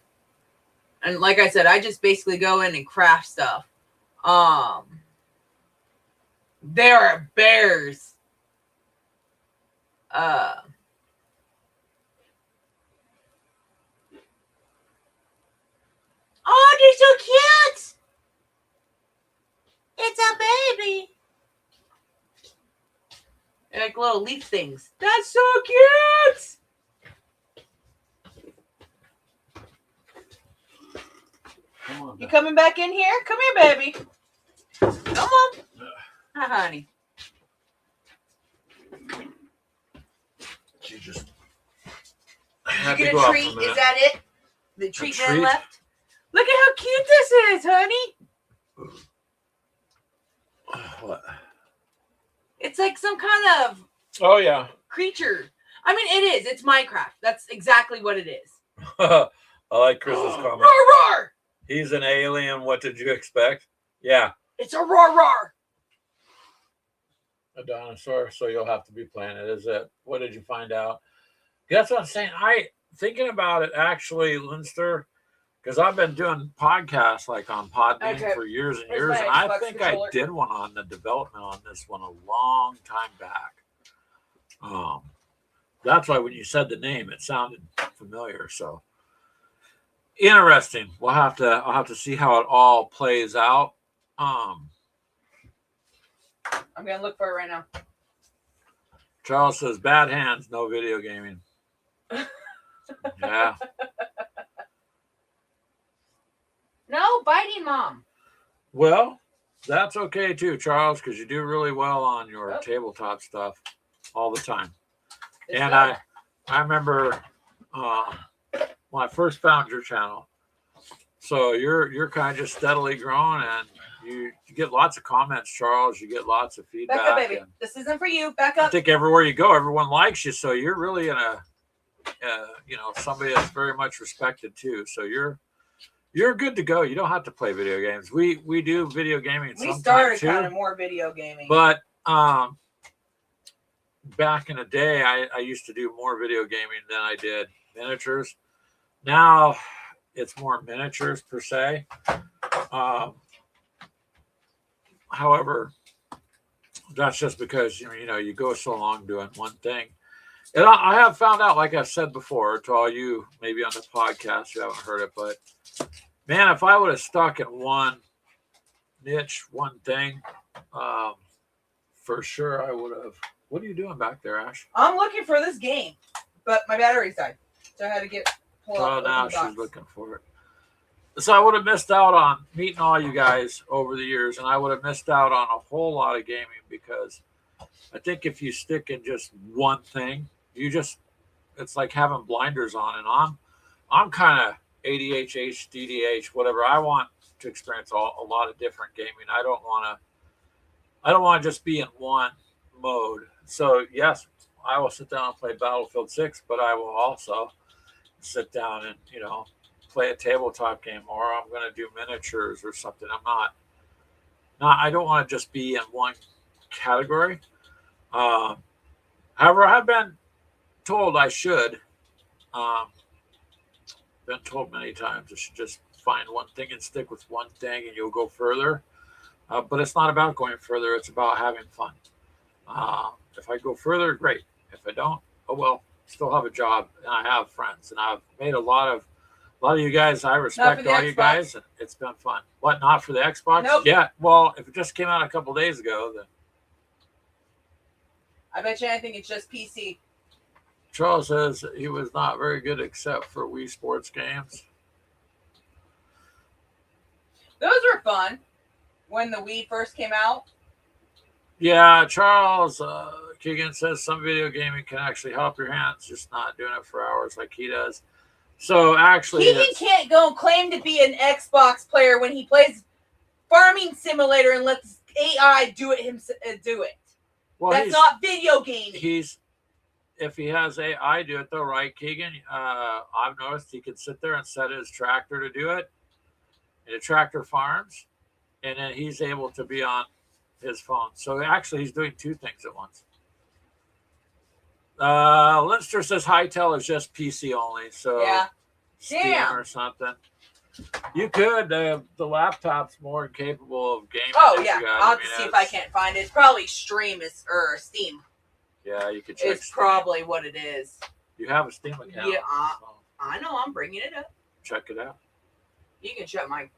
And like I said, I just basically go in and craft stuff. There are bears. Oh, they're so cute. It's a baby. They're like little leaf things. That's so cute. Come on, you coming back in here? Come here, baby. Come on. Hi, honey. She just. Did you get a treat? Is that it? The treat then left? Look at how cute this is, honey. What? It's like some kind of creature. I mean, it is. It's Minecraft. That's exactly what it is. I like Chris's comment. Roar, roar! He's an alien. What did you expect? Yeah. It's a roar, roar. A dinosaur. So you'll have to be playing it. Is it? What did you find out? That's what I'm saying. Thinking about it actually, Linster, because I've been doing podcasts like on Podbean for years and years, and I think I did one on the development on this one a long time back. That's why when you said the name, it sounded familiar. So Interesting. I'll have to see how it all plays out. I'm gonna look for it right now. Charles says bad hands, no video gaming. Yeah. No, biting mom. Well, that's okay too, Charles, because you do really well on your tabletop stuff all the time. And I remember when I first found your channel. So you're kind of just steadily growing, and you get lots of comments, Charles. You get lots of feedback. Back up, baby. This isn't for you. Back up. I think everywhere you go, everyone likes you. So you're really in a, somebody that's very much respected too. So you're good to go. You don't have to play video games. We do video gaming. We started kind of more video gaming, but back in the day, I used to do more video gaming than I did miniatures. Now it's more miniatures per se. However, that's just because you go so long doing one thing. And I have found out, like I've said before, to all you maybe on the podcast, you haven't heard it, but man, if I would have stuck in one niche, one thing, for sure I would have. What are you doing back there, Ash? I'm looking for this game, but my battery's died, so I had to pull out. Oh, now she's looking for it. So I would have missed out on meeting all you guys over the years, and I would have missed out on a whole lot of gaming, because I think if you stick in just one thing, it's like having blinders on. And I'm kind of ADHD, DDH, whatever. I want to experience a lot of different gaming. I don't want to just be in one mode. So yes, I will sit down and play Battlefield 6, but I will also sit down and play a tabletop game, or I'm going to do miniatures or something. I don't want to just be in one category. However, I've been told I should. Been told many times I should just find one thing and stick with one thing, and you'll go further. But it's not about going further. It's about having fun. If I go further, great. If I don't, oh well. Still have a job, and I have friends, and I've made a lot of you guys. I respect all you guys, and it's been fun. What, not for the Xbox? Nope. Yeah. Well, if it just came out a couple days ago, then I bet you anything it's just PC. Charles says he was not very good except for Wii Sports games. Those were fun when the Wii first came out. Yeah, Charles Keegan says some video gaming can actually help your hands, just not doing it for hours like he does. So actually, Keegan can't go claim to be an Xbox player when he plays Farming Simulator and lets AI do it. Well, that's not video gaming. If he has AI do it though, right, Keegan? I've noticed he can sit there and set his tractor to do it, and the tractor farms, and then he's able to be on his phone. So actually, he's doing two things at once. Linster says Hightail is just PC only, so yeah, Steam or something. You could. The laptop's more capable of gaming. Oh yeah, I'll have to see if I can't find it. It's probably Steam. Yeah, you could check. It's Steam. Probably what it is. You have a Steam account. Yeah, I know. I'm bringing it up. Check it out. You can shut my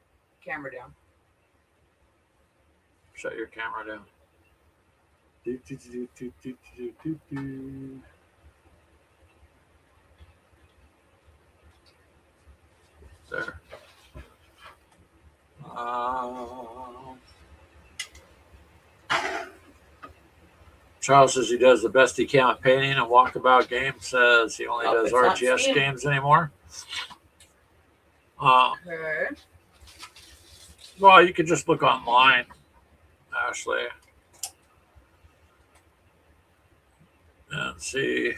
camera down. Shut your camera down. There. Charles says he does the best he can at painting and walkabout games. Says he only does RTS games anymore. Okay. Well, you could just look online, Ashley, and see.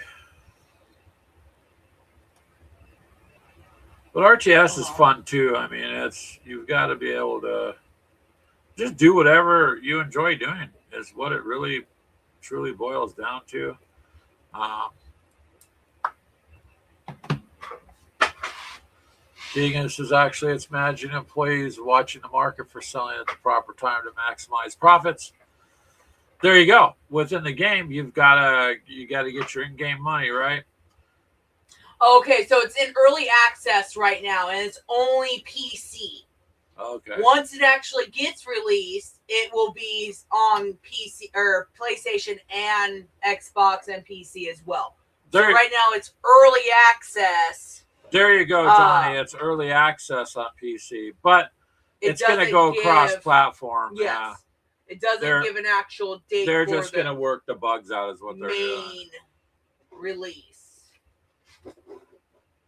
But RTS is fun too. I mean, you've got to be able to just do whatever you enjoy doing is what it really truly boils down to. Deegan says actually it's managing employees watching the market for selling at the proper time to maximize profits. There you go. Within the game, you got to get your in-game money, right? Okay, so it's in early access right now, and it's only PC. Okay. Once it actually gets released, it will be on PC or PlayStation and Xbox and PC as well. So right now it's early access. There you go, Johnny. It's early access on PC, but it's going to go cross-platform. Yes. Yeah. It doesn't give an actual date. They're just going to work the bugs out, is what they're doing. Main release.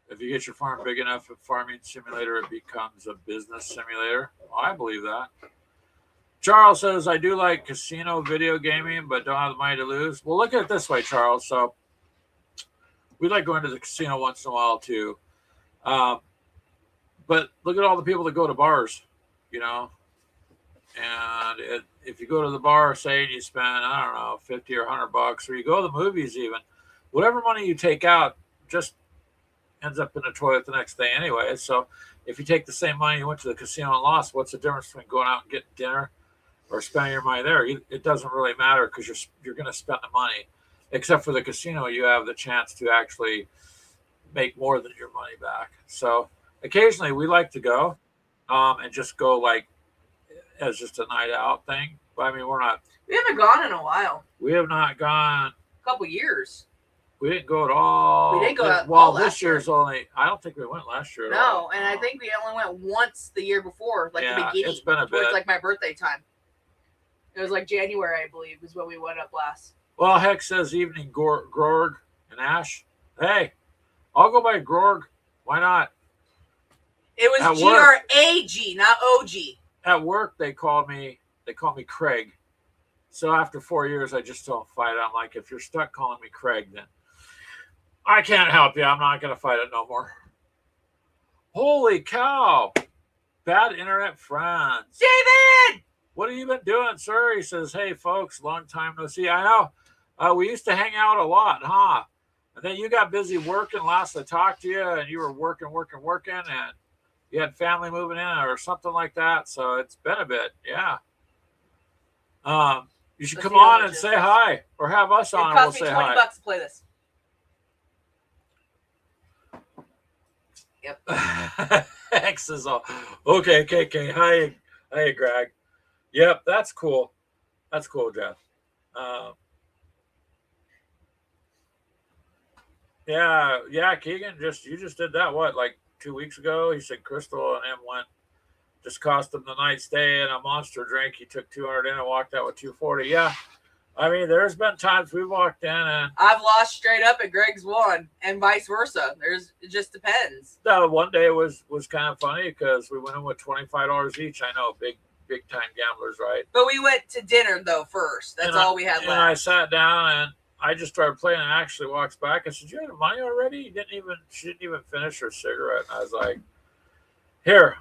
If you get your farm big enough, a farming simulator, it becomes a business simulator. Well, I believe that. Charles says, I do like casino video gaming, but don't have the money to lose. Well, look at it this way, Charles. So we like going to the casino once in a while, too. But look at all the people that go to bars, you know. And if you go to the bar, say, and you spend, I don't know, 50 or 100 bucks, or you go to the movies even, whatever money you take out just ends up in the toilet the next day anyway. So if you take the same money you went to the casino and lost, what's the difference between going out and getting dinner or spending your money there? It doesn't really matter because you're going to spend the money. Except for the casino, you have the chance to actually make more than your money back. So occasionally we like to go and just go like as just a night out thing. But I mean, we haven't gone in a while. We have not gone. A couple years. We didn't go at all. We didn't go at all this year's only. I don't think we went last year at all. No, and I think we only went once the year before, like the beginning. It's been a bit. Towards like my birthday time. It was like January, I believe, is when we went up last. Well, Heck says evening, Grorg and Ash. Hey, I'll go by Grorg. Why not? It was Grag, not OG. At work, they call me Craig. So after 4 years, I just don't fight it. I'm like, if you're stuck calling me Craig, then I can't help you. I'm not going to fight it no more. Holy cow. Bad internet friends. David! What have you been doing, sir? He says, hey, folks, long time no see. I know. We used to hang out a lot, huh? And then you got busy working last I talked to you, and you were working, and you had family moving in or something like that. So it's been a bit, yeah. You should come on and say hi, or have us on and we'll say hi. It cost me $20 to play this. Yep. X is all okay. KK, hi, Greg. Yep, that's cool. That's cool, Jeff. Yeah, Keegan. You just did that. What, like 2 weeks ago? He said Crystal and him went. Just cost him the night stay and a monster drink. He took 200 in and walked out with 240. Yeah, I mean, there's been times we walked in and I've lost straight up and Greg's won, and vice versa. It just depends. One day was kind of funny because we went in with $25 each. I know, big time gamblers, right? But we went to dinner though first. That's all we had left. And I sat down and I just started playing and actually walks back. I said, "You had money already?" She didn't even finish her cigarette. And I was like, "Here,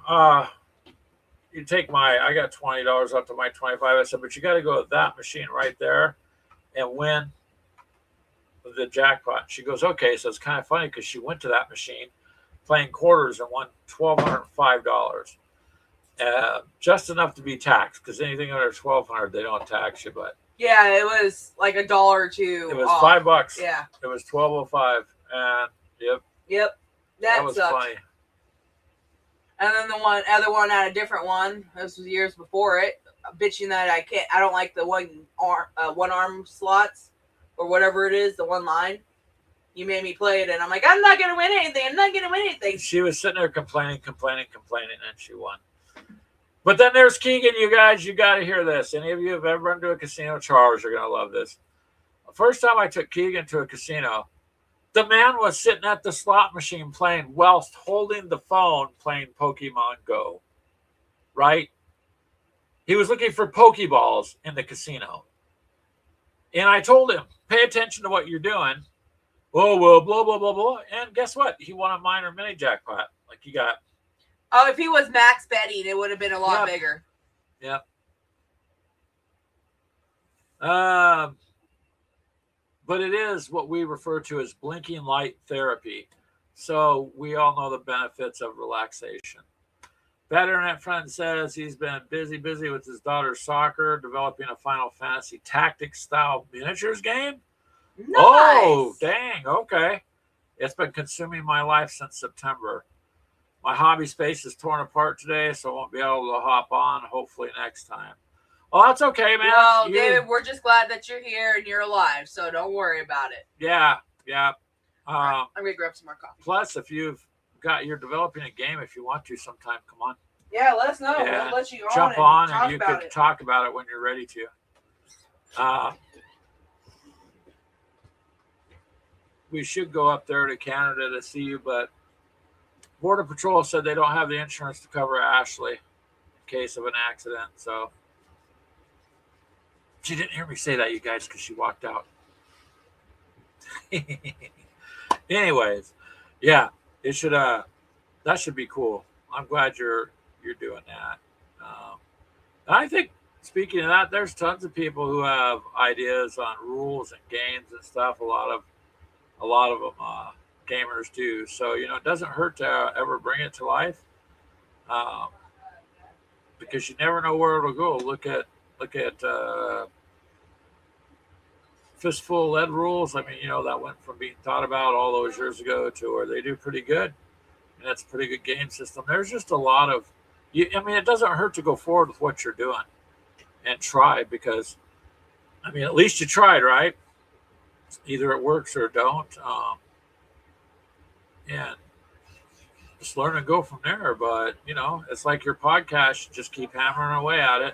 you take I got $20 up to my 25." I said, "But you got to go to that machine right there and win the jackpot." She goes, "Okay." So it's kind of funny because she went to that machine playing quarters and won $1,205. Just enough to be taxed because anything under $1,200 they don't tax you. But yeah, it was like $1 or $2. It was $5. Yeah, it was $1,205, and yep, that was sucked. funny. And then the other one had a different one. This was years before it, bitching that I don't like the one arm slots or whatever it is, the one line. You made me play it, and I'm like, I'm not gonna win anything. She was sitting there complaining, and she won. But then there's Keegan, you guys. You got to hear this. Any of you have ever been to a casino? Charles, you're gonna love this. The first time I took Keegan to a casino, the man was sitting at the slot machine playing whilst holding the phone playing Pokemon Go. Right? He was looking for Pokeballs in the casino. And I told him, pay attention to what you're doing. Oh, well, blah, blah, blah, blah. And guess what? He won a minor mini jackpot. Like you got. Oh, if he was max betting, it would have been a lot bigger. Yep. But it is what we refer to as blinking light therapy. So we all know the benefits of relaxation. Bad Internet Friend says he's been busy with his daughter's soccer, developing a Final Fantasy Tactics style miniatures game. Nice. Oh, dang. Okay. It's been consuming my life since September. My hobby space is torn apart today, so I won't be able to hop on. Hopefully next time. Well, that's okay, man. Well, David, we're just glad that you're here and you're alive, so don't worry about it. Yeah. Right, I'm gonna grab some more coffee. Plus, if you're developing a game, if you want to sometime, come on. Yeah, let us know. We'll let you jump on and you can talk about it when you're ready to. We should go up there to Canada to see you, but Border Patrol said they don't have the insurance to cover Ashley in case of an accident. So she didn't hear me say that, you guys, because she walked out. Anyways, yeah, it should. That should be cool. I'm glad you're doing that. I think, speaking of that, there's tons of people who have ideas on rules and games and stuff. A lot of them gamers do. So it doesn't hurt to ever bring it to life, because you never know where it'll go. Look at Fistful of Lead rules. I mean, that went from being thought about all those years ago to where they do pretty good, and that's a pretty good game system. There's just a lot of, it doesn't hurt to go forward with what you're doing and try, because, at least you tried, right? Either it works or it don't, and just learn and go from there. But it's like your podcast; you just keep hammering away at it.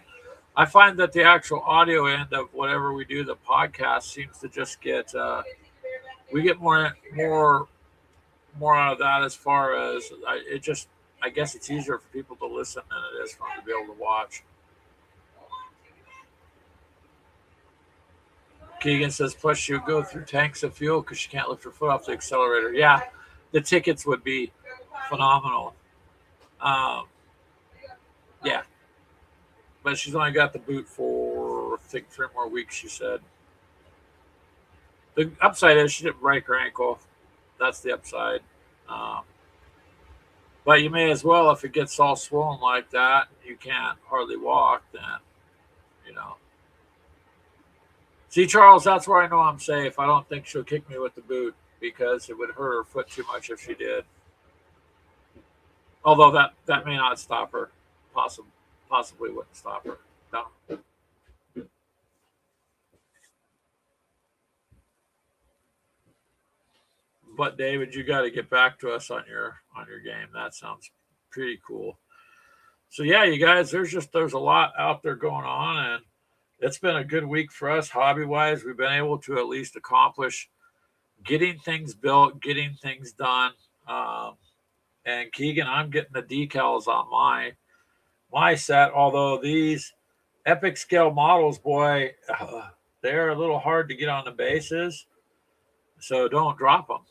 I find that the actual audio end of whatever we do, the podcast, seems to just get we get more out of that, as far as I guess it's easier for people to listen than it is for them to be able to watch. Keegan says, plus you go through tanks of fuel because she can't lift her foot off the accelerator. Yeah, the tickets would be phenomenal. Yeah. But she's only got the boot for, I think, 3 more weeks, she said. The upside is she didn't break her ankle. That's the upside. But you may as well, if it gets all swollen like that, you can't hardly walk, then, See, Charles, that's where I know I'm safe. I don't think she'll kick me with the boot, because it would hurt her foot too much if she did. Although that may not stop her. Possibly wouldn't stop her. No. But David, you got to get back to us on your game. That sounds pretty cool. So yeah, you guys, there's a lot out there going on, and it's been a good week for us hobby wise. We've been able to at least accomplish getting things built, getting things done. And Keegan, I'm getting the decals on my set. Although these epic scale models, boy, they're a little hard to get on the bases, so don't drop them.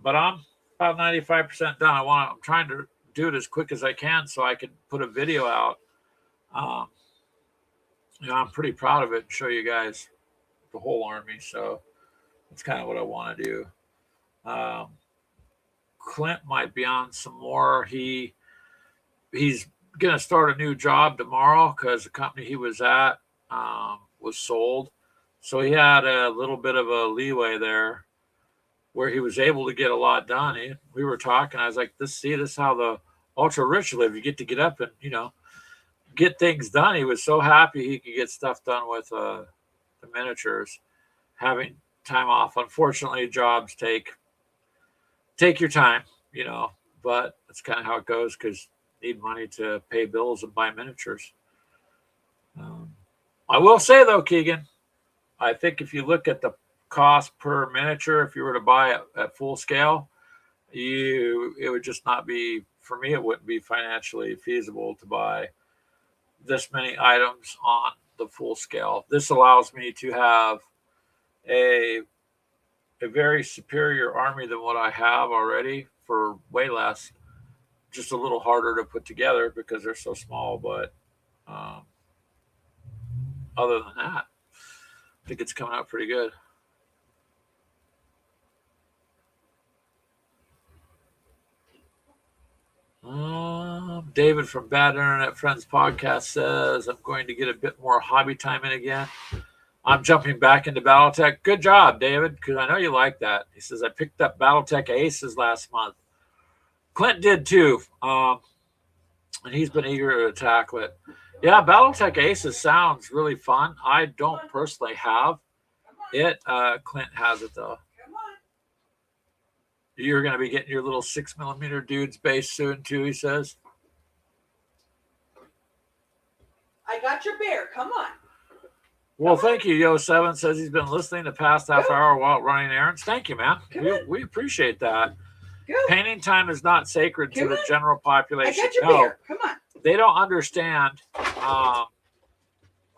But I'm about 95% done. I'm trying to do it as quick as I can so I can put a video out. I'm pretty proud of it and show you guys the whole army. So that's kind of what I want to do. Clint might be on some more. He's going to start a new job tomorrow because the company he was at was sold. So he had a little bit of a leeway there where he was able to get a lot done. We were talking. I was like, this is how the ultra rich live. You get to get up and, get things done. He was so happy he could get stuff done with the miniatures, having time off. Unfortunately, jobs take your time, but that's kind of how it goes, because you need money to pay bills and buy miniatures. I will say, though, Keegan, I think if you look at the cost per miniature, if you were to buy it at full scale, it would just not be, for me, it wouldn't be financially feasible to buy this many items on the full scale. This allows me to have a very superior army than what I have already for way less. Just a little harder to put together because they're so small, but other than that, I think it's coming out pretty good. David from Bad Internet Friends podcast says, I'm going to get a bit more hobby time in again. I'm jumping back into Battletech. Good job, David, because I know you like that. He says, I picked up Battletech Aces last month. Clint did too, and he's been eager to tackle it. Yeah, Battletech Aces sounds really fun. I don't personally have it. Clint has it, though. You're going to be getting your little 6mm dudes base soon, too, he says. I got your bear. Come on. Well, thank you. Yo7 says he's been listening the past half hour while running errands. Thank you, man. We appreciate that. Go. Painting time is not sacred to the general population. I got your bear. Come on. They don't understand. Are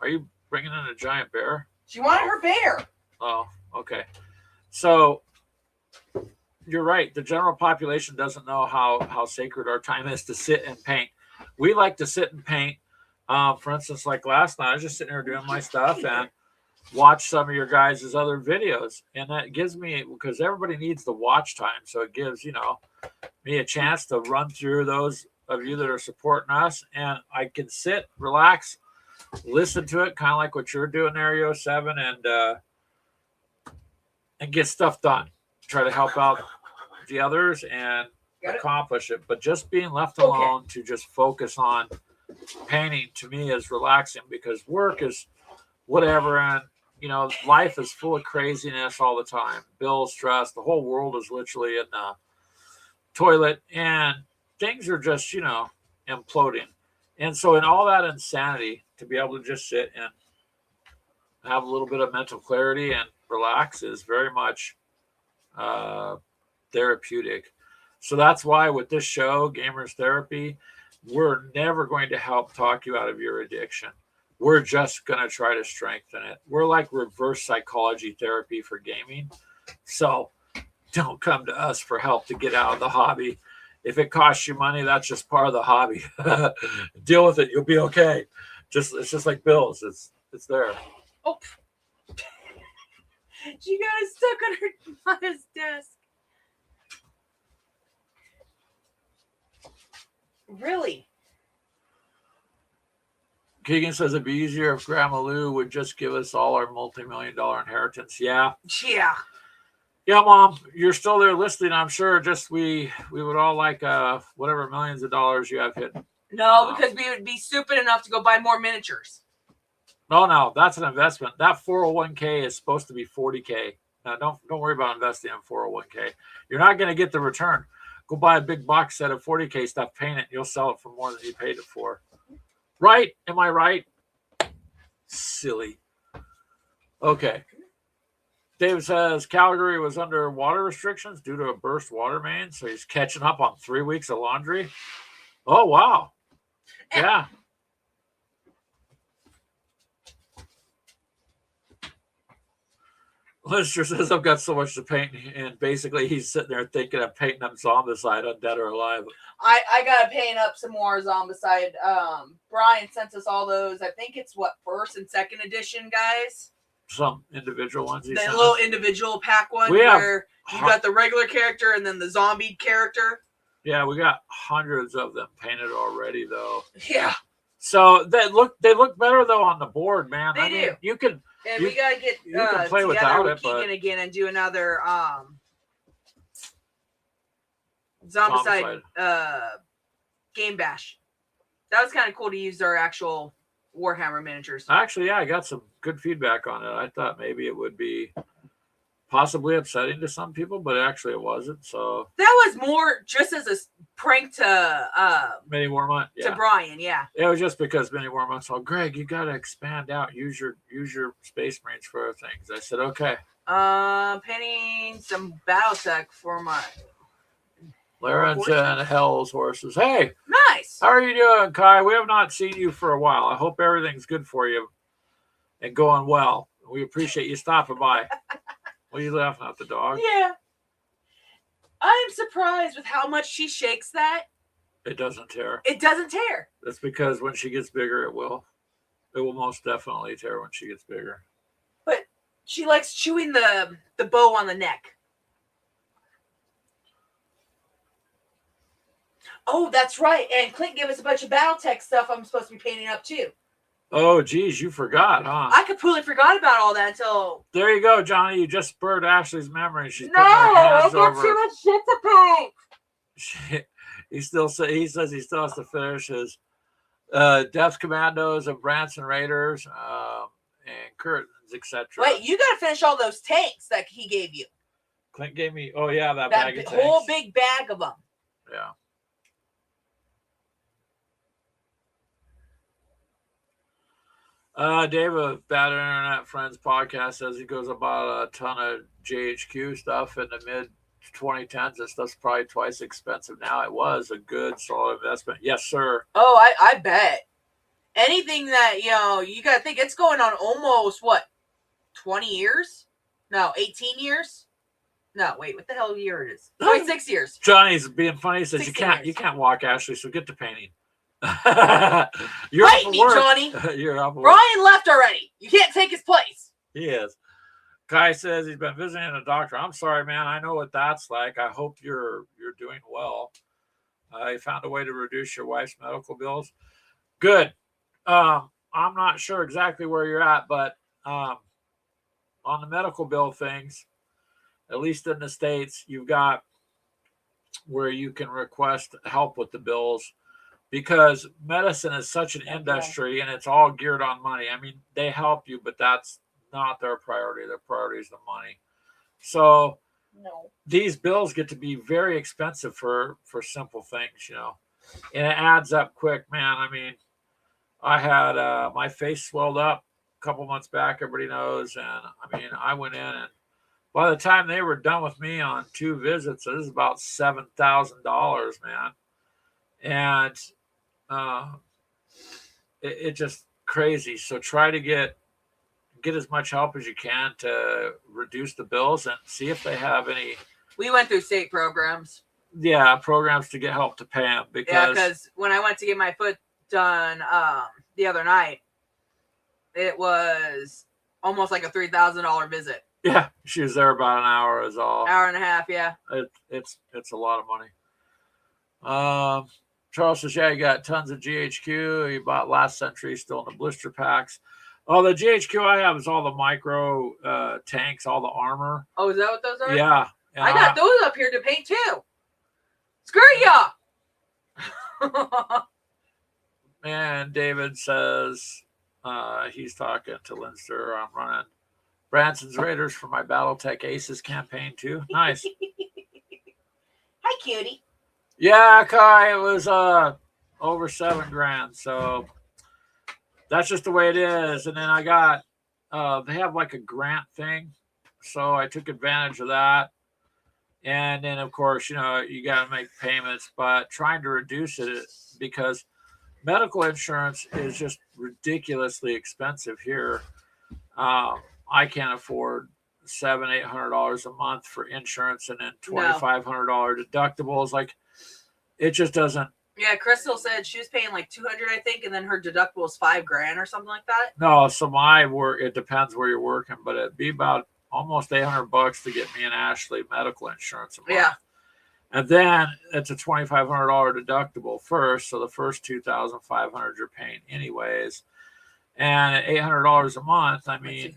you bringing in a giant bear? She wanted her bear. Oh, okay. So you're right. The general population doesn't know how sacred our time is to sit and paint. We like to sit and paint. For instance, like last night, I was just sitting here doing my stuff and watch some of your guys' other videos. And that gives me, because everybody needs the watch time. So it gives, me a chance to run through those of you that are supporting us. And I can sit, relax, listen to it, kind of like what you're doing there, Yo7, and get stuff done. Try to help out the others and accomplish it. But just being left alone to just focus on painting, to me, is relaxing, because work is whatever, and life is full of craziness all the time. Bills, stress, the whole world is literally in the toilet, and things are just imploding. And so in all that insanity, to be able to just sit and have a little bit of mental clarity and relax is very much therapeutic. So that's why with this show, Gamers Therapy, we're never going to help talk you out of your addiction. We're just going to try to strengthen it. We're like reverse psychology therapy for gaming. So don't come to us for help to get out of the hobby. If it costs you money, that's just part of the hobby. Deal with it. You'll be okay. It's just like bills. It's there. Oh. She got it stuck on his desk. Really? Keegan says it'd be easier if Grandma Lou would just give us all our multi-million-dollar inheritance. Yeah. Yeah. Yeah, Mom, you're still there listening, I'm sure. Just we would all like whatever millions of dollars you have hidden. No, because we would be stupid enough to go buy more miniatures. No, that's an investment. That 401k is supposed to be 40k. Now, don't worry about investing in 401k. You're not going to get the return. Go buy a big box set of 40k stuff, paint it, and you'll sell it for more than you paid it for. Right? Am I right? Silly. Okay. David says Calgary was under water restrictions due to a burst water main, so he's catching up on 3 weeks of laundry. Oh, wow. Yeah. Lister says, I've got so much to paint, and basically he's sitting there thinking of painting them Zombicide, Undead or Alive. I gotta paint up some more Zombicide. Brian sent us all those. I think it's first and second edition, guys. Some individual ones. The little individual pack one where you got the regular character and then the zombie character. Yeah, we got hundreds of them painted already, though. Yeah. So they look better though on the board, man. They do. You can. And we gotta get you can play without it, Keegan again and do another Zombicide game bash. That was kind of cool to use our actual Warhammer miniatures. Actually, yeah, I got some good feedback on it. I thought maybe it would be possibly upsetting to some people, but actually it wasn't. So that was more just as a prank to Mini Warmont, to Brian, yeah. It was just because Mini Warmont said, Greg, you got to expand out, use your Space Marines for things. I said, okay. Painting some Battletech for my Larens and Hell's horses. Hey, nice. How are you doing, Kai? We have not seen you for a while. I hope everything's good for you and going well. We appreciate you stopping by. What are you laughing at, the dog? Yeah. I am surprised with how much she shakes that. It doesn't tear. It doesn't tear. That's because when she gets bigger, it will. It will most definitely tear when she gets bigger. But she likes chewing the bow on the neck. Oh, that's right. And Clint gave us a bunch of Battletech stuff I'm supposed to be painting up too. Oh, geez, you forgot, huh? I completely forgot about all that until. There you go, Johnny. You just spurred Ashley's memory. She's No, putting her I hands got over. too much shit to paint. He says he still has to finish his Death Commandos of Branson Raiders and curtains, etc. Wait, you got to finish all those tanks that he gave you. Clint gave me. Oh yeah, that That bag of whole tanks. big bag of them. Yeah. Dave of Bad Internet Friends podcast says he goes about a ton of JHQ stuff in the mid 2010s. This stuff's probably twice expensive now. It was a good, solid investment. Yes, sir. Oh, I bet. Anything that, you got to think it's going on almost, 20 years? No, 18 years? No, wait, what the hell year it is? 26 years. Johnny's being funny. He says you can't walk, Ashley, so get to painting. You're Fight me, Johnny. You're up. Ryan left already. You can't take his place. He is. Kai says he's been visiting a doctor. I'm sorry, man. I know what that's like. I hope you're doing well. You found a way to reduce your wife's medical bills. Good. I'm not sure exactly where you're at, but on the medical bill things, at least in the States, you've got where you can request help with the bills. Because medicine is such an industry and it's all geared on money. I mean, they help you, but that's not their priority. Their priority is the money. So these bills get to be very expensive for simple things, and it adds up quick, man. I mean, I had my face swelled up a couple months back, everybody knows. And I mean, I went in and by the time they were done with me on 2 visits, this is about $7,000, man. And it's just crazy. So try to get as much help as you can to reduce the bills and see if they have any. We went through state programs. Yeah, programs to get help to pay them. Because when I went to get my foot done the other night, it was almost like a $3,000 visit. Yeah, she was there about an hour is all. Hour and a half, yeah. It's a lot of money. Charles says, yeah, you got tons of GHQ. You bought last century, still in the blister packs. Oh, the GHQ I have is all the micro tanks, all the armor. Oh, is that what those are? Yeah. I got those up here to paint too. Screw ya! And David says he's talking to Linster. I'm running Branson's Raiders for my Battletech Aces campaign too. Nice. Hi, cutie. Yeah, Kai, it was over $7,000. So that's just the way it is. And then I got they have like a grant thing, so I took advantage of that. And then of course, you got to make payments, but trying to reduce it because medical insurance is just ridiculously expensive here. I can't afford $700-800 a month for insurance, and then $2,500 deductibles. Like, it just doesn't. Yeah, Crystal said she was paying like $200, I think, and then her deductible was $5,000 or something like that. No, so my work, it depends where you're working, but it'd be about almost $800 to get me and Ashley medical insurance a month. Yeah. And then it's a $2,500 deductible first, so the first $2,500 you're paying anyways. And at $800 a month, I mean,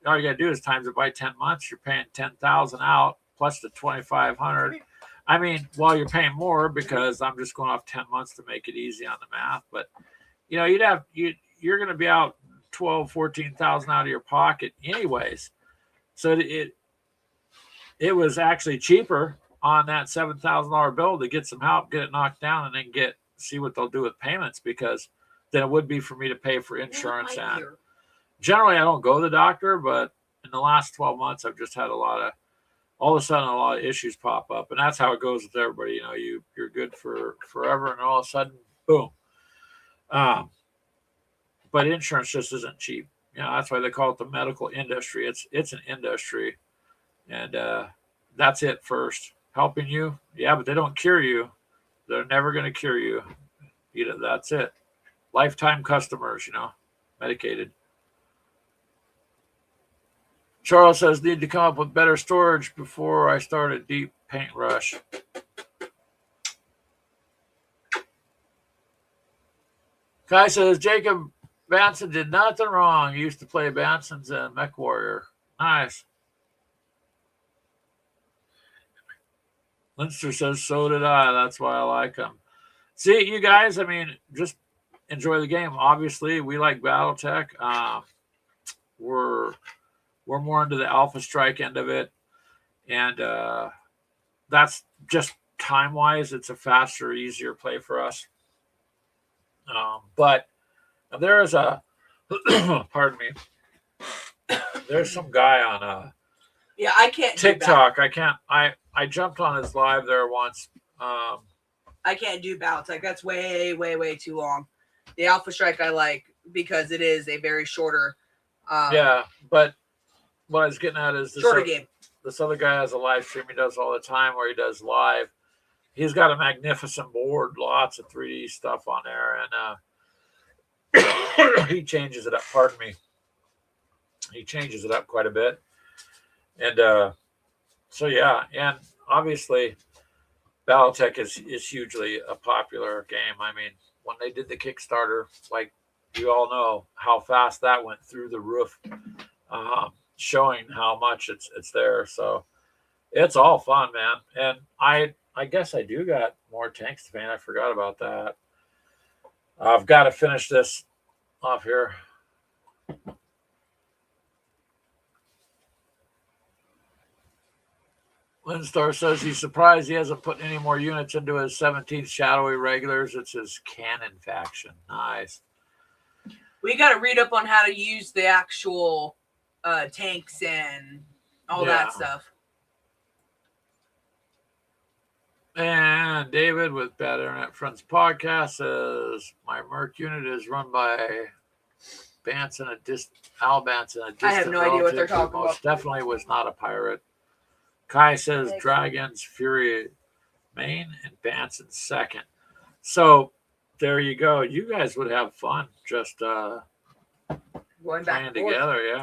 all you gotta do is times it by 10 months. You're paying $10,000 out plus the $2,500. I mean, well, you're paying more because I'm just going off 10 months to make it easy on the math. But you're going to be out $12,000-14,000 out of your pocket anyways. So it was actually cheaper on that $7,000 bill to get some help, get it knocked down, and then see what they'll do with payments, because than it would be for me to pay for insurance. And generally, I don't go to the doctor, but in the last 12 months, I've just had all of a sudden, a lot of issues pop up. And that's how it goes with everybody. You're good for forever, and all of a sudden, boom. But insurance just isn't cheap. That's why they call it the medical industry. It's an industry. And that's it first. Helping you. Yeah, but they don't cure you. They're never going to cure you. That's it. Lifetime customers, medicated. Charles says, need to come up with better storage before I start a deep paint rush. Kai says, Jacob Banson did nothing wrong. He used to play Banson's Mech Warrior. Nice. Linster says, so did I. That's why I like him. See, you guys, I mean, just enjoy the game. Obviously, we like Battletech. We're more into the Alpha Strike end of it. And that's just time-wise, it's a faster, easier play for us. But there is a, pardon me, there's some guy on Yeah, I can't TikTok. I jumped on his live there once. I can't do Battletech. That's way, way, way too long. The Alpha Strike I like because it is a very shorter. Yeah, but what I was getting at is shorter game. This other guy has a live stream he does all the time where he does live. He's got a magnificent board, lots of 3D stuff on there, and he changes it up. Pardon me. He changes it up quite a bit. And so, yeah, and obviously Battletech is hugely a popular game. I mean, when they did the Kickstarter, like you all know how fast that went through the roof, showing how much it's there. So it's all fun, man. And I guess I do got more tanks to paint. I forgot about that. I've got to finish this off here. Lindstar says he's surprised he hasn't put any more units into his 17th Shadowy Regulars. It's his Cannon faction. Nice. We got to read up on how to use the actual tanks and all that stuff. And David with Bad Internet Friends Podcast says, my Merc unit is run by Al Banson. I have no idea what they're talking about. Definitely was not a pirate. Kai says Dragon's Fury main and Banson second. So there you go. You guys would have fun just going back playing together,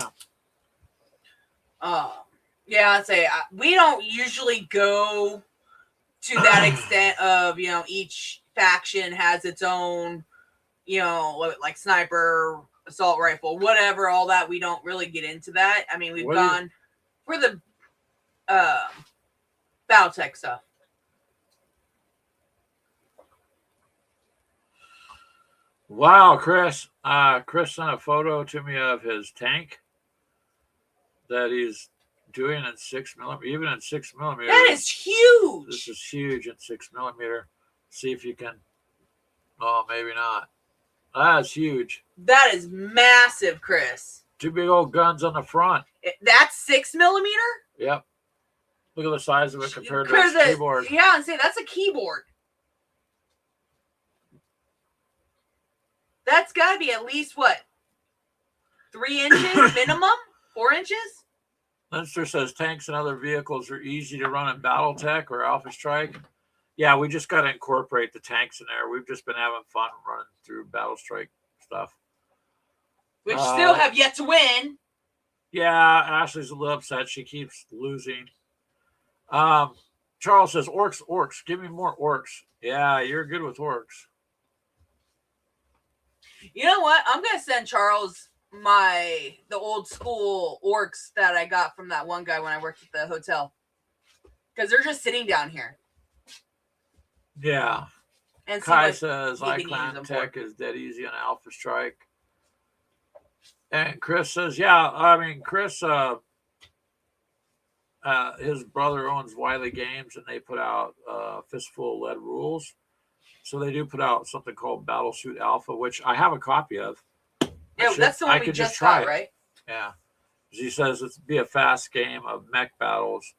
yeah, I'd say we don't usually go to that extent of, each faction has its own, like sniper, assault rifle, whatever, all that. We don't really get into that. I mean, we've gone for the Battletech stuff. Wow, Chris. Chris sent a photo to me of his tank that he's doing in 6mm, even in 6mm. That is huge. This is huge in 6mm. See if you can. Oh, maybe not. That's huge. That is massive, Chris. Two big old guns on the front. That's 6mm? Yep. Look at the size of it compared to the keyboard. Yeah, and say that's a keyboard. That's got to be at least, 3 inches minimum? 4 inches? Linster says tanks and other vehicles are easy to run in Battletech or Alpha Strike. Yeah, we just got to incorporate the tanks in there. We've just been having fun running through Battle Strike stuff. Which still have yet to win. Yeah, Ashley's a little upset. She keeps losing. Charles says, orcs. Give me more orcs. Yeah, you're good with orcs. You know what? I'm going to send Charles the old school orcs that I got from that one guy when I worked at the hotel. Because they're just sitting down here. Yeah. And Kai says, iClan Tech is dead easy on Alpha Strike. And Chris says, Chris, his brother owns Wiley Games, and they put out Fistful of Lead Rules. So they do put out something called Battlesuit Alpha, which I have a copy of. Yeah, that's the one we just got, right? Yeah. He says it's be a fast game of mech battles.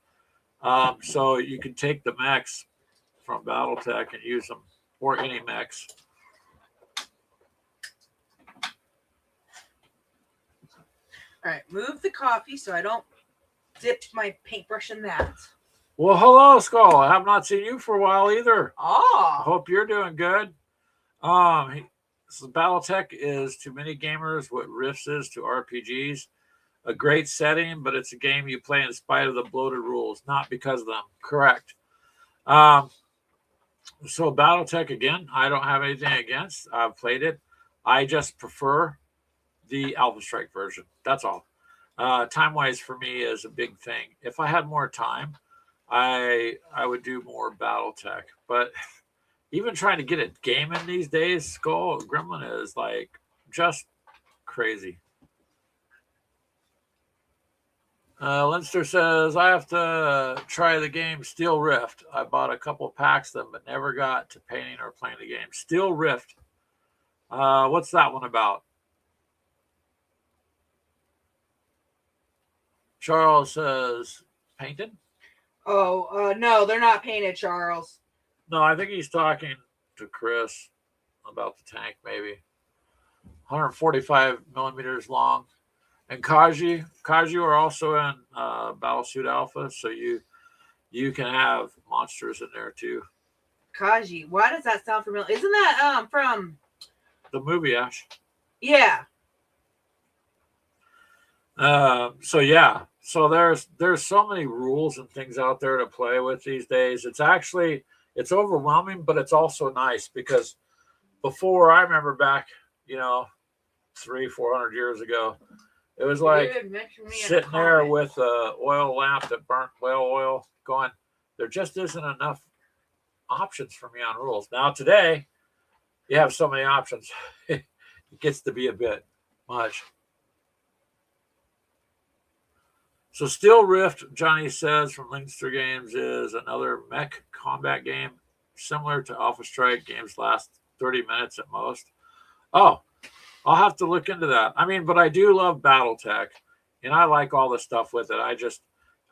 So you can take the mechs from Battletech and use them, or any mechs. All right, move the coffee so I don't dip my paintbrush in that. Well, hello, Skull. I have not seen you for a while either. Oh. I hope you're doing good. So Battletech is to many gamers what Rifts is to RPGs. A great setting, but it's a game you play in spite of the bloated rules, not because of them. Correct. So Battletech, again, I don't have anything against. I've played it. I just prefer the Alpha Strike version. That's all. Time wise for me is a big thing. If I had more time, I would do more BattleTech. But even trying to get a game in these days, Skull Gremlin is like just crazy. Leinster says, I have to try the game Steel Rift. I bought a couple packs of them, but never got to painting or playing the game. Steel Rift. What's that one about? Charles says, painted? Oh, no, they're not painted, Charles. No, I think he's talking to Chris about the tank, maybe. 145 millimeters long. And Kaji are also in Battlesuit Alpha, so you can have monsters in there too. Kaji, why does that sound familiar? Isn't that from the movie, Ash? Yeah. So there's so many rules and things out there to play with these days. It's overwhelming, but it's also nice because before, I remember back, 300-400 years ago, it was like sitting there with a oil lamp that burnt whale oil going, there just isn't enough options for me on rules. Now today, you have so many options. It gets to be a bit much. So Steel Rift, Johnny says from Leinster Games, is another mech combat game similar to Alpha Strike. Games last 30 minutes at most. Oh, I'll have to look into that. I mean, but I do love BattleTech, and I like all the stuff with it.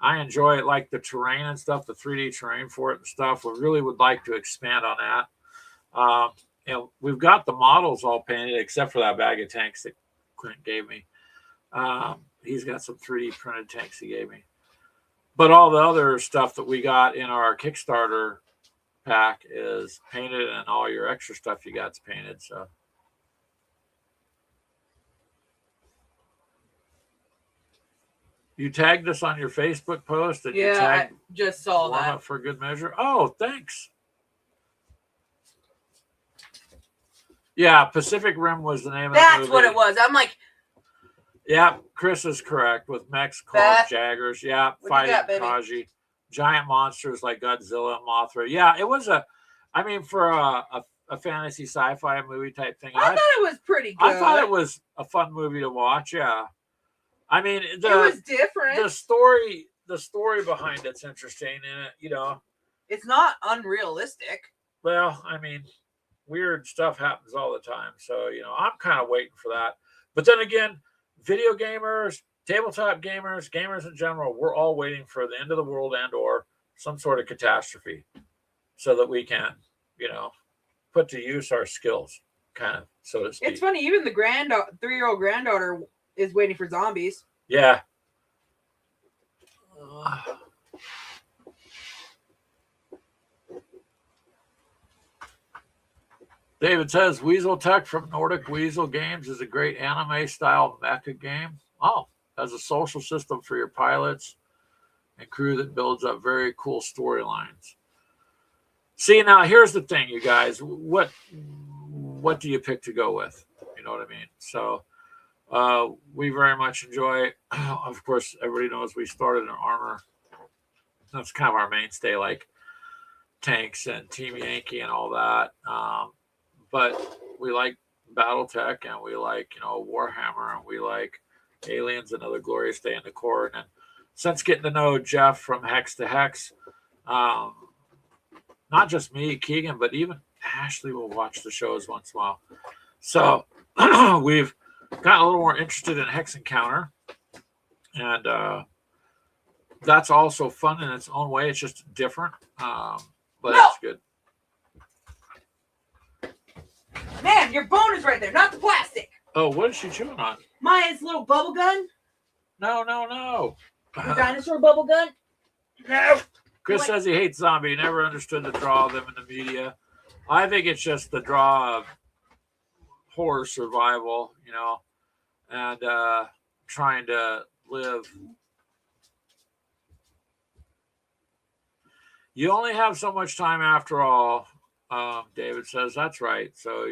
I enjoy it, like the terrain and stuff, the 3D terrain for it and stuff. We really would like to expand on that. And we've got the models all painted, except for that bag of tanks that Clint gave me. He's got some 3D printed tanks he gave me. But all the other stuff that we got in our Kickstarter pack is painted, and all your extra stuff you got's painted. So you tagged us on your Facebook post, and you tagged I just saw Warm that Up for Good Measure. Oh, thanks. Yeah, Pacific Rim was the name of the movie. That's what it was. I'm like, yeah, Chris is correct with mechs called Jaggers. Yeah, fighting Kaji. Giant monsters like Godzilla and Mothra. Yeah, it was for a fantasy sci-fi movie type thing. I thought it was pretty good. I thought it was a fun movie to watch. Yeah, I mean, it was different. The story behind it's interesting, and it's not unrealistic. Well, I mean, weird stuff happens all the time, so I'm kind of waiting for that. But then again, video gamers, tabletop gamers in general, we're all waiting for the end of the world and/or some sort of catastrophe, so that we can, put to use our skills, kind of, so to speak. It's funny, even the 3-year-old granddaughter is waiting for zombies. Yeah. David says Weasel Tech from Nordic Weasel Games is a great anime-style mecha game. Oh, has a social system for your pilots and crew that builds up very cool storylines. See, now here's the thing, you guys. What do you pick to go with? You know what I mean? So we very much enjoy. Of course, everybody knows we started in armor. That's kind of our mainstay, like tanks and Team Yankee and all that. But we like BattleTech, and we like, Warhammer, and we like Aliens, Another Glorious Day in the Court. And since getting to know Jeff from Hex to Hex, not just me, Keegan, but even Ashley will watch the shows once in a while. So we've gotten a little more interested in Hex Encounter, and that's also fun in its own way. It's just different, but it's good. Man, your bone is right there, not the plastic. Oh, what is she chewing on? Maya's little bubble gun. No. The dinosaur bubble gun? No. Chris says he hates zombie. He never understood the draw of them in the media. I think it's just the draw of horror survival, and trying to live. You only have so much time after all. David says that's right. So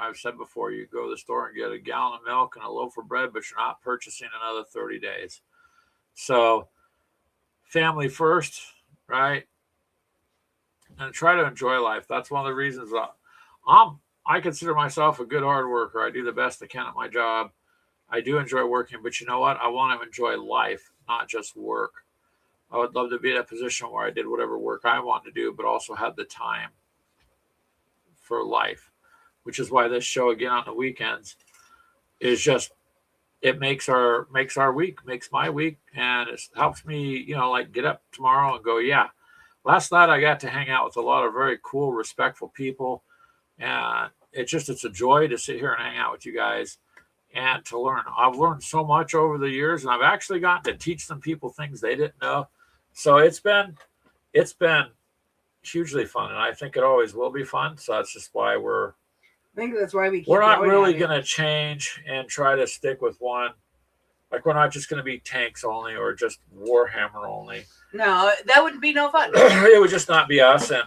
I've said before, you go to the store and get a gallon of milk and a loaf of bread, but you're not purchasing another 30 days. So family first, right? And try to enjoy life. That's one of the reasons I consider myself a good hard worker. I do the best I can at my job. I do enjoy working, but you know what? I want to enjoy life, not just work. I would love to be in a position where I did whatever work I wanted to do, but also had the time for life, which is why this show again on the weekends is just, it makes our week, makes my week, and it helps me, like get up tomorrow and go, yeah. Last night I got to hang out with a lot of very cool, respectful people, and it's a joy to sit here and hang out with you guys and to learn. I've learned so much over the years, and I've actually gotten to teach some people things they didn't know. So it's been hugely fun, and I think it always will be fun. So that's just why I think that's why we're not really going to change and try to stick with one. Like, we're not just going to be tanks only or just Warhammer only. No, that would be no fun. It would just not be us. And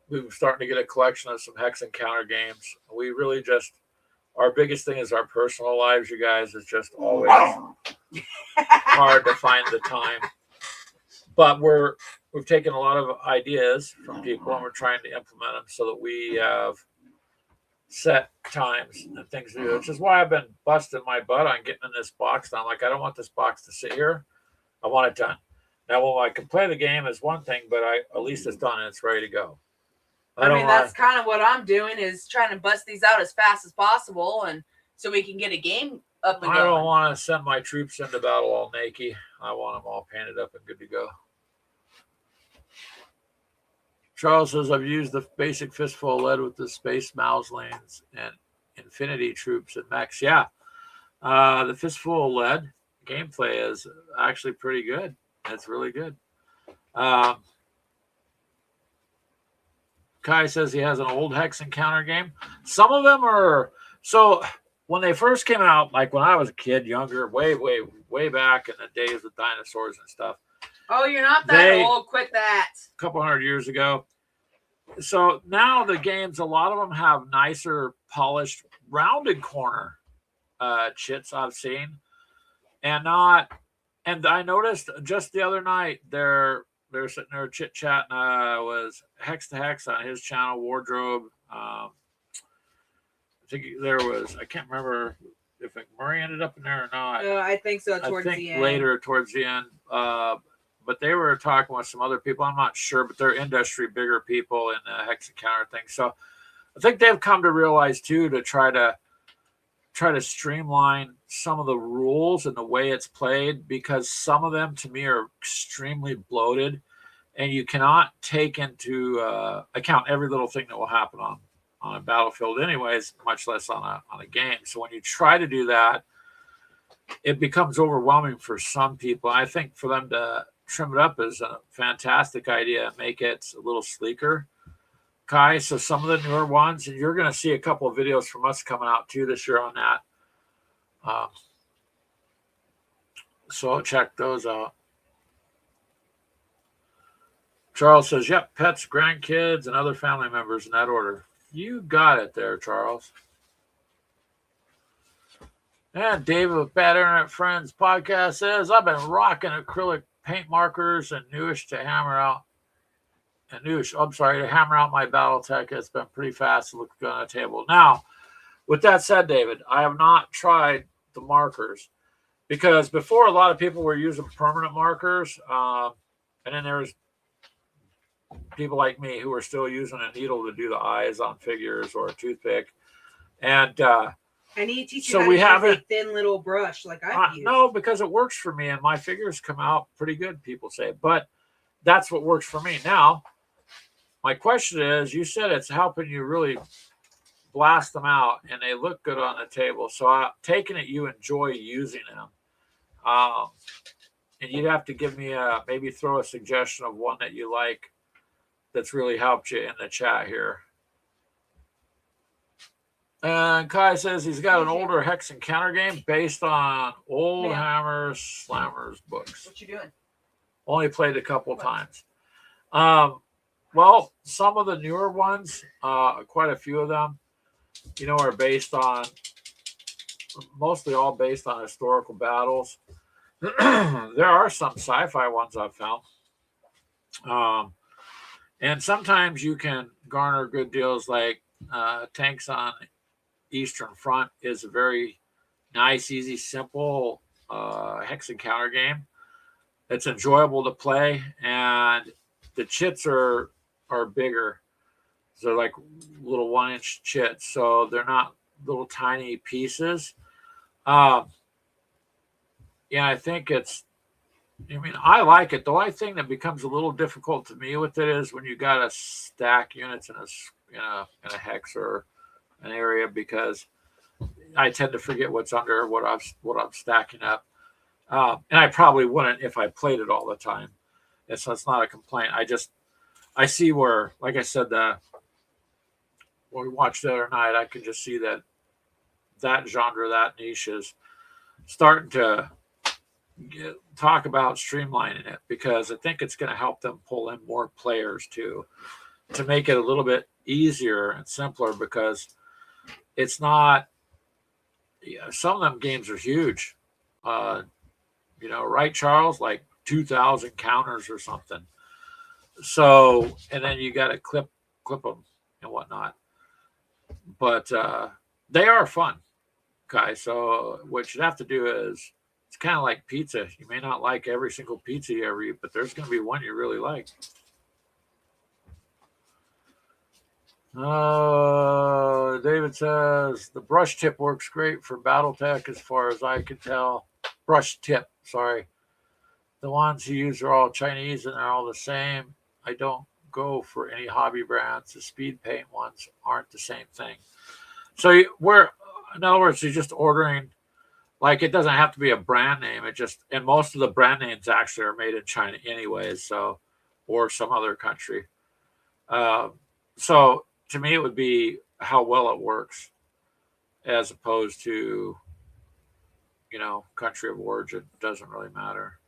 we were starting to get a collection of some Hex Encounter games. We really just, our biggest thing is our personal lives, you guys. It's just always hard to find the time. But we've taken a lot of ideas from people, and we're trying to implement them so that we have set times and things to do, which is why I've been busting my butt on getting in this box. And I'm like, I don't want this box to sit here. I want it done. Now, when I can play the game is one thing, but at least it's done and it's ready to go. I mean, that's kind of what I'm doing, is trying to bust these out as fast as possible, and so we can get a game up and going. I don't want to send my troops into battle all naked. I want them all painted up and good to go. Charles says, I've used the basic fistful of lead with the space mausoleums and infinity troops and mechs. Yeah. The fistful of lead gameplay is actually pretty good. It's really good. Kai says he has an old Hex Encounter game. Some of them are, so when they first came out, like when I was a kid, younger, way back in the days with dinosaurs and stuff. Oh, you're not that old. Quit that. A couple hundred years ago. So now the games, a lot of them have nicer, polished, rounded corner chits I've seen, and I noticed just the other night they're sitting there chit chatting. Was Hex to Hex on his channel, Wardrobe. I think there was, I can't remember if McMurray ended up in there or not. I think so. Towards the end. Later towards the end. But they were talking with some other people. I'm not sure, but they're industry bigger people in the Hex Encounter thing. So I think they've come to realize too, to try to streamline some of the rules and the way it's played, because some of them to me are extremely bloated, and you cannot take into account every little thing that will happen on a battlefield anyways, much less on a game. So when you try to do that, it becomes overwhelming for some people. I think for them to trim it up is a fantastic idea. Make it a little sleeker, Kai. So some of the newer ones, and you're going to see a couple of videos from us coming out too this year on that. So check those out. Charles says, yep, pets, grandkids, and other family members in that order. You got it there, Charles. And David with Bad Internet Friends podcast says, I've been rocking acrylic paint markers and newish to hammer out my Battletech. It's been pretty fast to look good on the table. Now, with that said, David, I have not tried the markers, because before a lot of people were using permanent markers, and then there was people like me who are still using a needle to do the eyes on figures or a toothpick. And I need to teach you how to use a thin little brush like I've used. No, because it works for me, and my figures come out pretty good, people say. But that's what works for me. Now, my question is, you said it's helping you really blast them out, and they look good on the table. So taking it, you enjoy using them. And you'd have to give me maybe throw a suggestion of one that you like that's really helped you in the chat here. And Kai says he's got an older Hex Encounter game based on old Hammers Slammers books. What you doing? Only played a couple times. Well, some of the newer ones, quite a few of them, are based on mostly all based on historical battles. There are some sci-fi ones I've found, um, and sometimes you can garner good deals. Like Tanks on Eastern Front is a very nice, easy, simple hex and counter game. It's enjoyable to play, and the chits are bigger. They're like little 1 inch chits, so they're not little tiny pieces. Um, yeah, I think it's. I mean, I like it. The only thing that becomes a little difficult to me with it is when you got to stack units in a hex or an area, because I tend to forget what's under what I'm stacking up, and I probably wouldn't if I played it all the time. And so it's not a complaint. I see where, like I said, when we watched the other night, I could just see that genre, that niche is starting to talk about streamlining it, because I think it's going to help them pull in more players too, to make it a little bit easier and simpler, because it's not. Yeah, some of them games are huge. Uh, right, Charles? Like 2,000 counters or something. So, and then you got to clip them and whatnot. But they are fun, guys. So what you have to do is, it's kind of like pizza. You may not like every single pizza you ever eat, but there's going to be one you really like. David says the brush tip works great for BattleTech, as far as I can tell. Brush tip, sorry. The ones you use are all Chinese and they're all the same. I don't go for any hobby brands. The speed paint ones aren't the same thing. So in other words, you're just ordering. Like, it doesn't have to be a brand name. And most of the brand names actually are made in China anyways, so, or some other country. Um, so to me, it would be how well it works, as opposed to, country of origin. Doesn't really matter.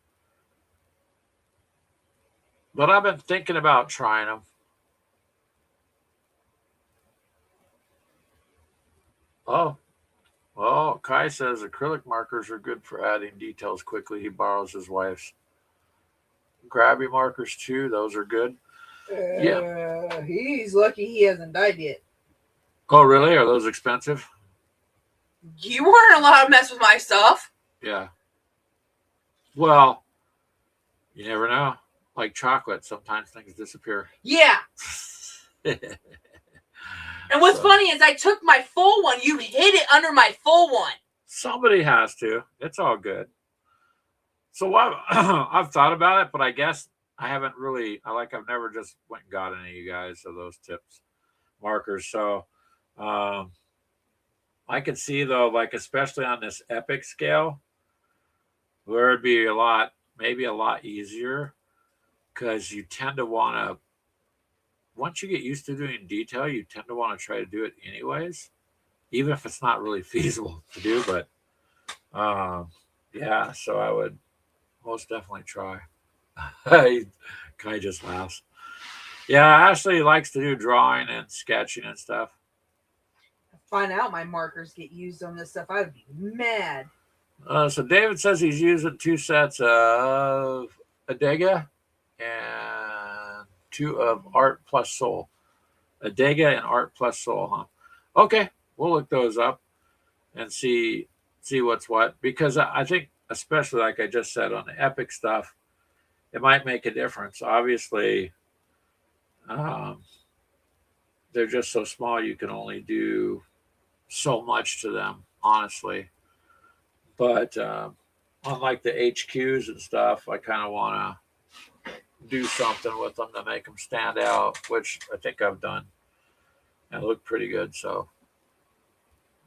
But I've been thinking about trying them. Oh, well, Kai says acrylic markers are good for adding details quickly. He borrows his wife's. Grabby markers too. Those are good. Yeah. He's lucky he hasn't died yet. Oh, really? Are those expensive? You weren't allowed to mess with my stuff. Yeah. Well, you never know. Like chocolate, sometimes things disappear. Yeah. And what's funny is I took my full one. You hid it under my full one. Somebody has to. It's all good. So I've thought about it, but I guess I haven't really. I've never just went and got any of you guys of those tips markers. So I can see, though, like especially on this epic scale, where it'd be maybe a lot easier, because you tend to want to. Once you get used to doing detail, you tend to want to try to do it anyways, even if it's not really feasible to do. But yeah, so I would most definitely try. Kai just laughs. Yeah, Ashley likes to do drawing and sketching and stuff. Find out my markers get used on this stuff, I'd be mad. So David says he's using 2 sets of Adega and 2 of Art Plus Soul. Adega and Art Plus Soul, huh? Okay, we'll look those up and see what's what, because I think, especially like I just said, on the epic stuff, it might make a difference. Obviously, they're just so small, you can only do so much to them, honestly. But unlike the HQs and stuff, I kind of want to do something with them to make them stand out, which I think I've done, and look pretty good. So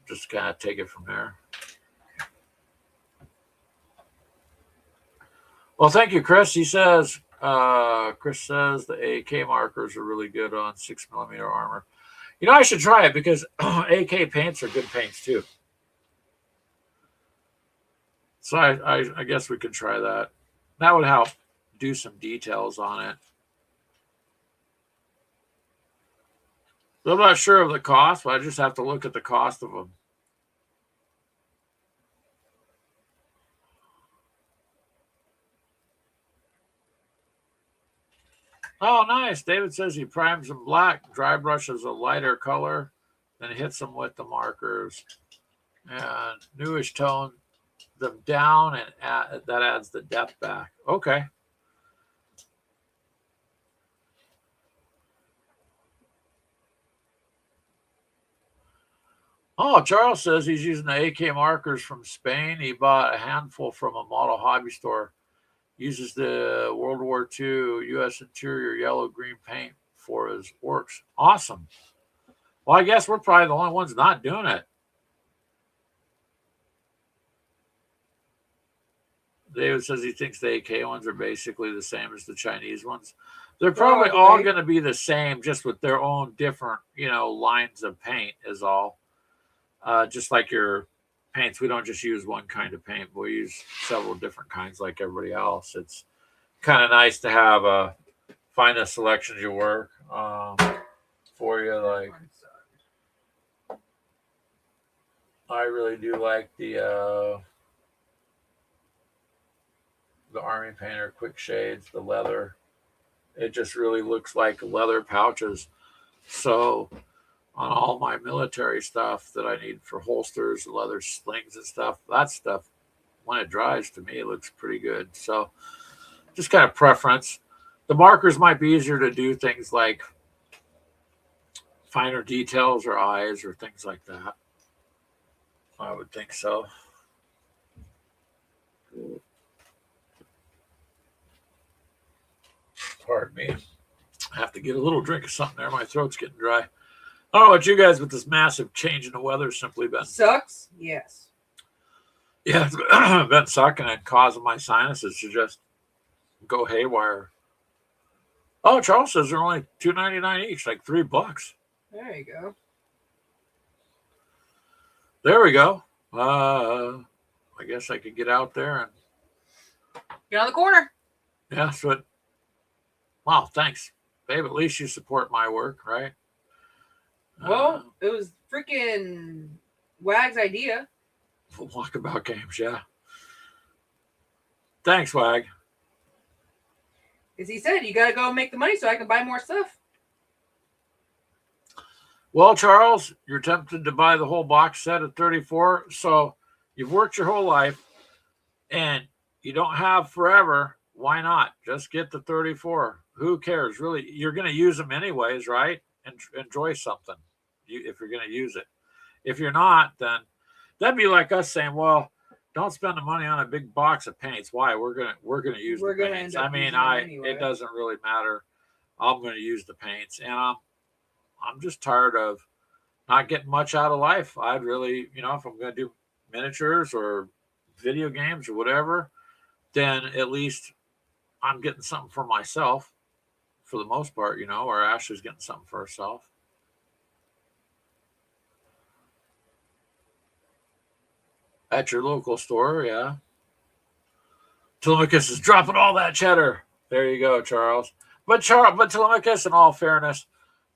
just kind of take it from there. Well, thank you, Chris. Chris says the AK markers are really good on 6mm armor. I should try it, because AK paints are good paints too. So I guess we could try that. That would help do some details on it. I'm not sure of the cost, but I just have to look at the cost of them. Oh, nice. David says he primes them black, dry brushes a lighter color, then hits them with the markers and newish tone them down, and that adds the depth back. Okay. Oh, Charles says he's using the AK markers from Spain. He bought a handful from a model hobby store. Uses the World War II U.S. interior yellow green paint for his works. Awesome. Well, I guess we're probably the only ones not doing it. David says he thinks the AK ones are basically the same as the Chinese ones. They're probably all going to be the same, just with their own different, lines of paint is all. Just like your paints, we don't just use one kind of paint. We use several different kinds like everybody else. It's kind of nice to have find a selection of your work for you. Like, I really do like the Army Painter quick shades, the leather. It just really looks like leather pouches. So on all my military stuff that I need for holsters, leather slings and stuff, that stuff when it dries to me it looks pretty good. So just kind of preference. The markers might be easier to do things like finer details or eyes or things like that. I would think so. Pardon me. I have to get a little drink of something there. My throat's getting dry. I don't know about you guys, but this massive change in the weather simply been sucks. Yes. Yeah, it's been sucking and causing my sinuses to just go haywire. Oh, Charles says they're only $2.99 each, like $3. There you go. There we go. I guess I could get out there and get on the corner. Yeah, so wow, thanks, babe. At least you support my work, right? Well, it was freaking Wag's idea. Walkabout games, yeah. Thanks, Wag. Because he said you got to go make the money so I can buy more stuff. Well, Charles, you're tempted to buy the whole box set at 34, so you've worked your whole life, and you don't have forever. Why not? Just get the 34. Who cares? Really, you're going to use them anyways, right? And enjoy something if you're going to use it. If you're not, then that'd be like us saying, well, don't spend the money on a big box of paints. Why? We're gonna use the paints. I mean, anyway. It doesn't really matter. I'm gonna use the paints, and I'm just tired of not getting much out of life. I'd really, if I'm gonna do miniatures or video games or whatever, then at least I'm getting something for myself for the most part, or Ashley's getting something for herself. At your local store, yeah. Telemachus is dropping all that cheddar. There you go, Charles. But Telemachus, in all fairness,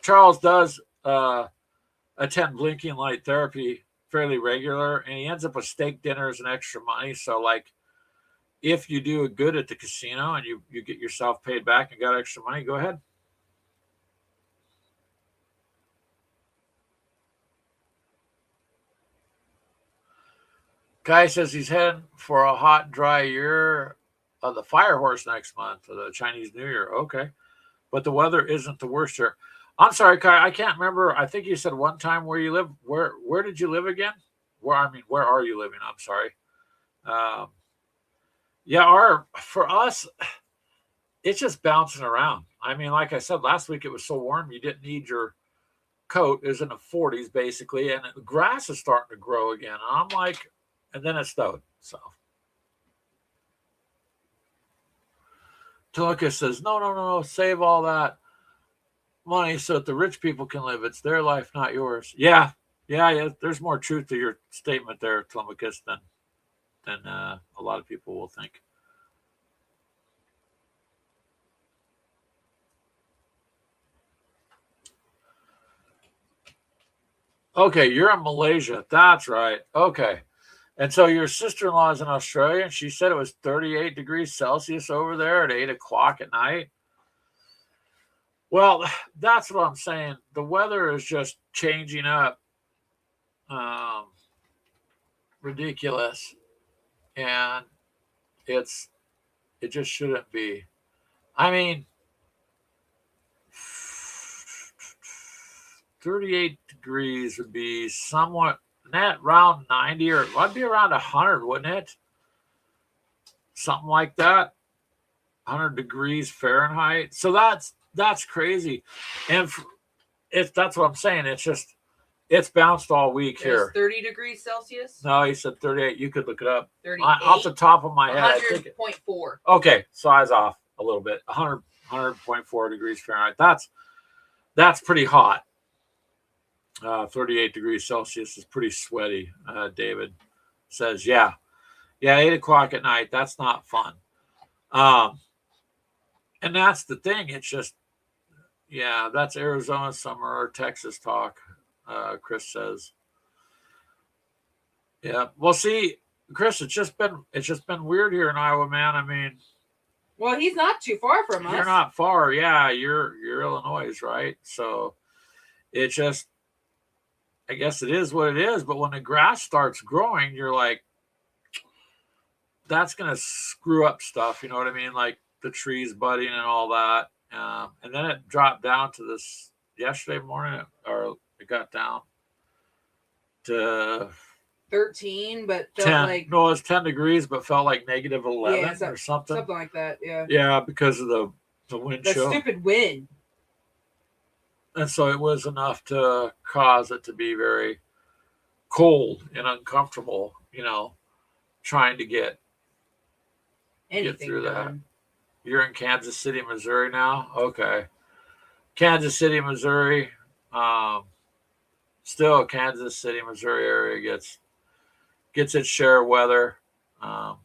Charles does attend blinking light therapy fairly regular, and he ends up with steak dinners and extra money. So, like, if you do a good at the casino and you get yourself paid back and got extra money, go ahead. Guy says he's heading for a hot, dry year of the fire horse next month for the Chinese New Year. Okay. But the weather isn't the worst here. I'm sorry, Kai. I can't remember. I think you said one time where you live. Where did you live again? Where are you living? I'm sorry. For us, it's just bouncing around. I mean, like I said last week, it was so warm you didn't need your coat. It was in the 40s basically, and the grass is starting to grow again. And I'm like, and then it snowed. So Tulika says, no, save all that money so that the rich people can live. It's their life, not yours. Yeah. There's more truth to your statement there, Telemachus, than a lot of people will think. Okay, you're in Malaysia. That's right. Okay. And so your sister-in-law is in Australia, and she said it was 38 degrees Celsius over there at 8 o'clock at night. Well, that's what I'm saying. The weather is just changing up, um, ridiculous, and it's it just shouldn't be. I mean, 38 degrees would be somewhat net around 90, or I'd be around 100, wouldn't it? Something like that. 100 degrees Fahrenheit. So that's crazy. And if that's what I'm saying, it's bounced all week There's here. 30 degrees Celsius. No, he said 38. You could look it up. 38. Off the top of my head, I think 100.4. Okay, so I was off a little bit. 100.4 degrees Fahrenheit. That's pretty hot. 38 degrees Celsius is pretty sweaty. David says, yeah, 8 o'clock at night. That's not fun. And that's the thing. It's just, yeah, that's Arizona summer or Texas talk. Chris says, yeah. Well, see, Chris, it's just been weird here in Iowa, man. I mean, well, he's not too far from us. You're not far. Yeah, you're Illinois, right? So it just, I guess it is what it is. But when the grass starts growing, you're like, that's gonna screw up stuff. You know what I mean? Like the trees budding and all that. And then it dropped down to this yesterday morning, or it got down to 13, but felt 10. like No, it was 10 degrees, but felt like negative 11 or something. Something like that. Yeah. Yeah, because of the wind chill. The stupid wind. And so it was enough to cause it to be very cold and uncomfortable, trying to get through done. that. You're in Kansas City, Missouri now? Okay. Kansas City, Missouri. Still, Kansas City, Missouri area gets its share of weather. I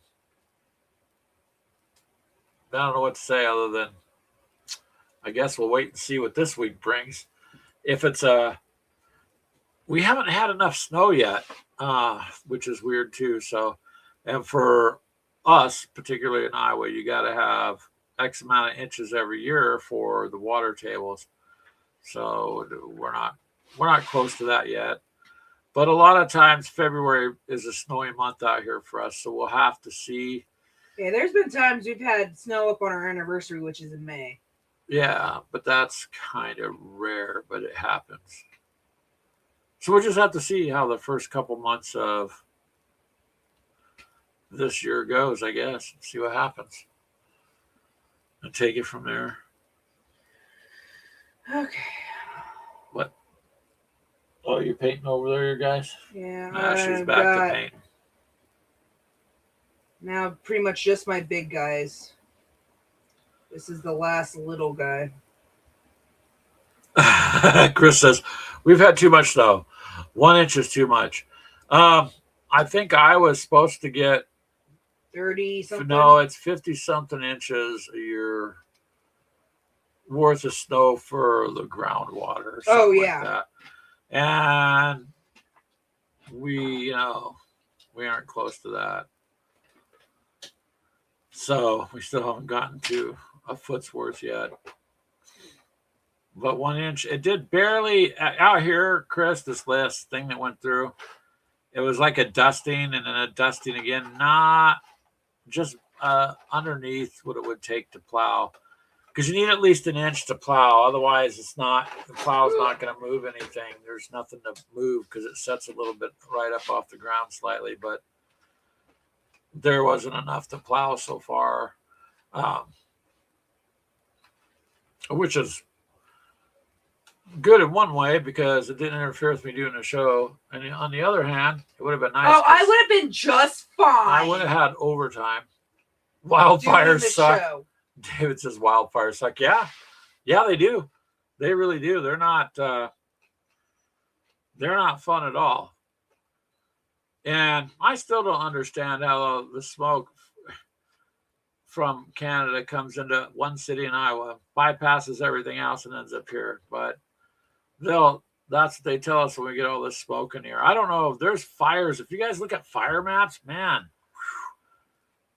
don't know what to say other than I guess we'll wait and see what this week brings. If it's we haven't had enough snow yet, which is weird too. So, and for us, particularly in Iowa, you got to have X amount of inches every year for the water tables. So we're not close to that yet. But a lot of times February is a snowy month out here for us, so we'll have to see. Yeah, there's been times we've had snow up on our anniversary, which is in May. Yeah, but that's kind of rare, but it happens. So we'll just have to see how the first couple months of this year goes, I guess. See what happens. And take it from there. Okay. What? Oh, you're painting over there, you guys? Yeah. She's back to painting. Now pretty much just my big guys. This is the last little guy. Chris says, we've had too much snow. 1 inch is too much. I think I was supposed to get 30 something. No, it's 50 something inches a year worth of snow for the groundwater. Oh yeah. Like that. And we aren't close to that. So we still haven't gotten to a foot's worth yet. But 1 inch, it did barely out here, Chris, this last thing that went through. It was like a dusting and then a dusting again, not just underneath what it would take to plow. Because you need at least an inch to plow. Otherwise, the plow's not going to move anything. There's nothing to move because it sets a little bit right up off the ground slightly. But there wasn't enough to plow so far, which is good in one way because it didn't interfere with me doing a show. And on the other hand, it would have been nice. Oh, I would have been just fine. I would have had overtime. Wildfires suck. Show. David says wildfires suck. Yeah, they do. They really do. They're not fun at all. And I still don't understand how the smoke from Canada comes into one city in Iowa, bypasses everything else, and ends up here. But they'll That's what they tell us when we get all this smoke in here. I don't know if there's fires. If you guys look at fire maps, man,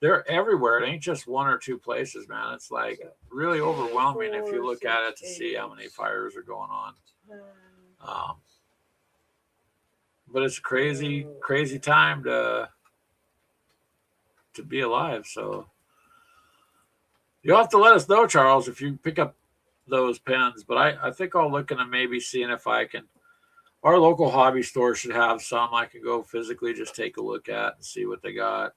they're everywhere. It ain't just one or two places, man. It's like really overwhelming if you look at it to see how many fires are going on. But it's a crazy, crazy time to be alive. So you'll have to let us know, Charles, if you pick up those pens. But I think I'll look into maybe seeing if I can. Our local hobby store should have some I can go physically just take a look at and see what they got.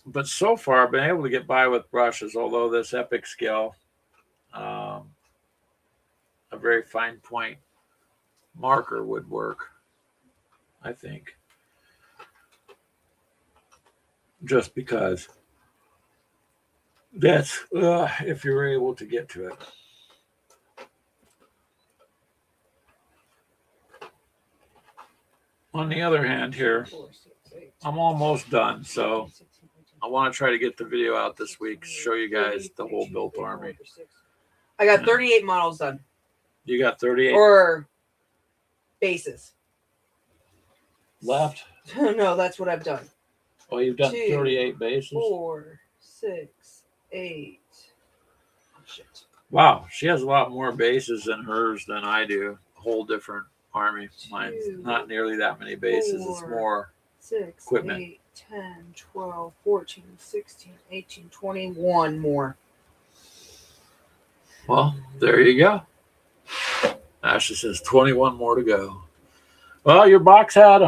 But so far, I've been able to get by with brushes, although this Epic scale, a very fine point marker would work, I think. Just because that's if you're able to get to it. On the other hand here, I'm almost done, so I want to try to get the video out this week, show you guys the whole built army. I got 38 models done. You got 38? Or bases. Left? No, that's what I've done. Oh, you've done 2, 38 bases? 4, 6, 8. Oh, shit. Wow, she has a lot more bases than hers than I do. A whole different army. Mine's not nearly that many bases. 4, it's more 6, equipment. 8, 10, 12, 14, 16, 18, 21 more. Well, there you go. Ashley says 21 more to go. Well, your box had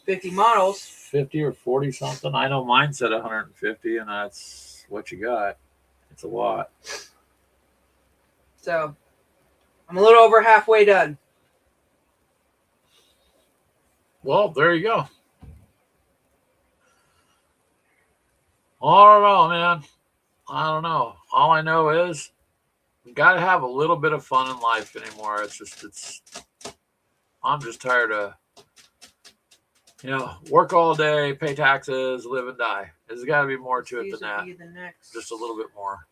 50 models. 50 or 40 something. I know mine said 150, and that's what you got. It's a lot. So, I'm a little over halfway done. Well, there you go. All right, man. I don't know. All I know is you got to have a little bit of fun in life anymore. I'm just tired of, work all day, pay taxes, live and die. There's got to be more to it than that. Just a little bit more.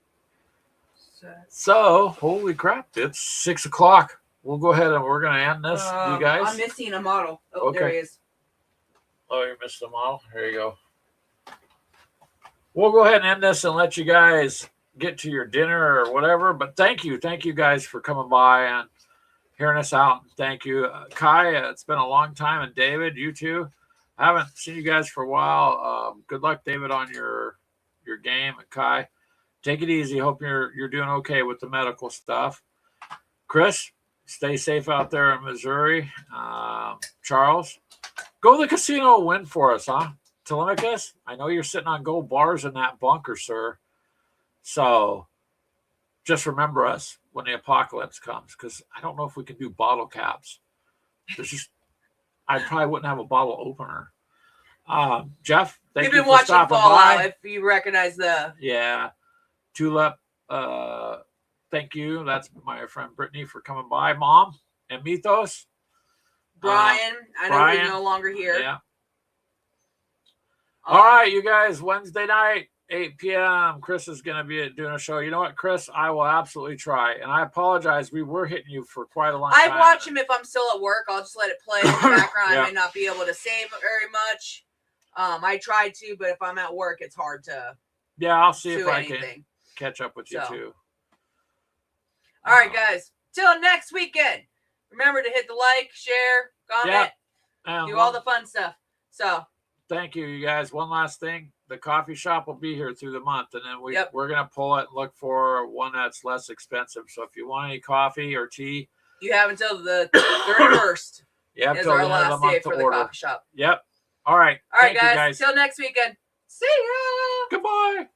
So, holy crap, it's 6 o'clock. We'll go ahead and we're going to end this, you guys. I'm missing a model. Oh, okay. There he is. Oh, you're missing a model? Here you go. We'll go ahead and end this and let you guys get to your dinner or whatever. But thank you guys for coming by and hearing us out. Thank you, Kai. It's been a long time, and David, you too. I haven't seen you guys for a while. Good luck, David, on your game, and Kai, take it easy. Hope you're doing okay with the medical stuff. Chris, stay safe out there in Missouri. Charles, go to the casino and win for us, huh? Telemachus, I know you're sitting on gold bars in that bunker, sir. So just remember us when the apocalypse comes, because I don't know if we can do bottle caps. I probably wouldn't have a bottle opener. Jeff, thank you for stopping by. You've been watching Fallout, if you recognize the... Yeah. Tulip, thank you. That's my friend Brittany for coming by. Mom and Mythos. Brian, I know he's no longer here. Yeah. All right, you guys, Wednesday night, 8 p.m. Chris is going to be doing a show. You know what, Chris? I will absolutely try. And I apologize. We were hitting you for quite a long time. I watch him if I'm still at work. I'll just let it play in the background. Yeah. I may not be able to say very much. I try to, but if I'm at work, it's hard to. Yeah, I'll see if I can catch up with you too. All right, guys. Till next weekend. Remember to hit the like, share, comment, do all the fun stuff. So. Thank you, you guys. One last thing. The coffee shop will be here through the month, and then we're going to pull it and look for one that's less expensive. So if you want any coffee or tea. You have until the 31st. Yeah, until the end of the month to order. The coffee shop. Yep. All right. All right, guys. Till next weekend. See ya. Goodbye.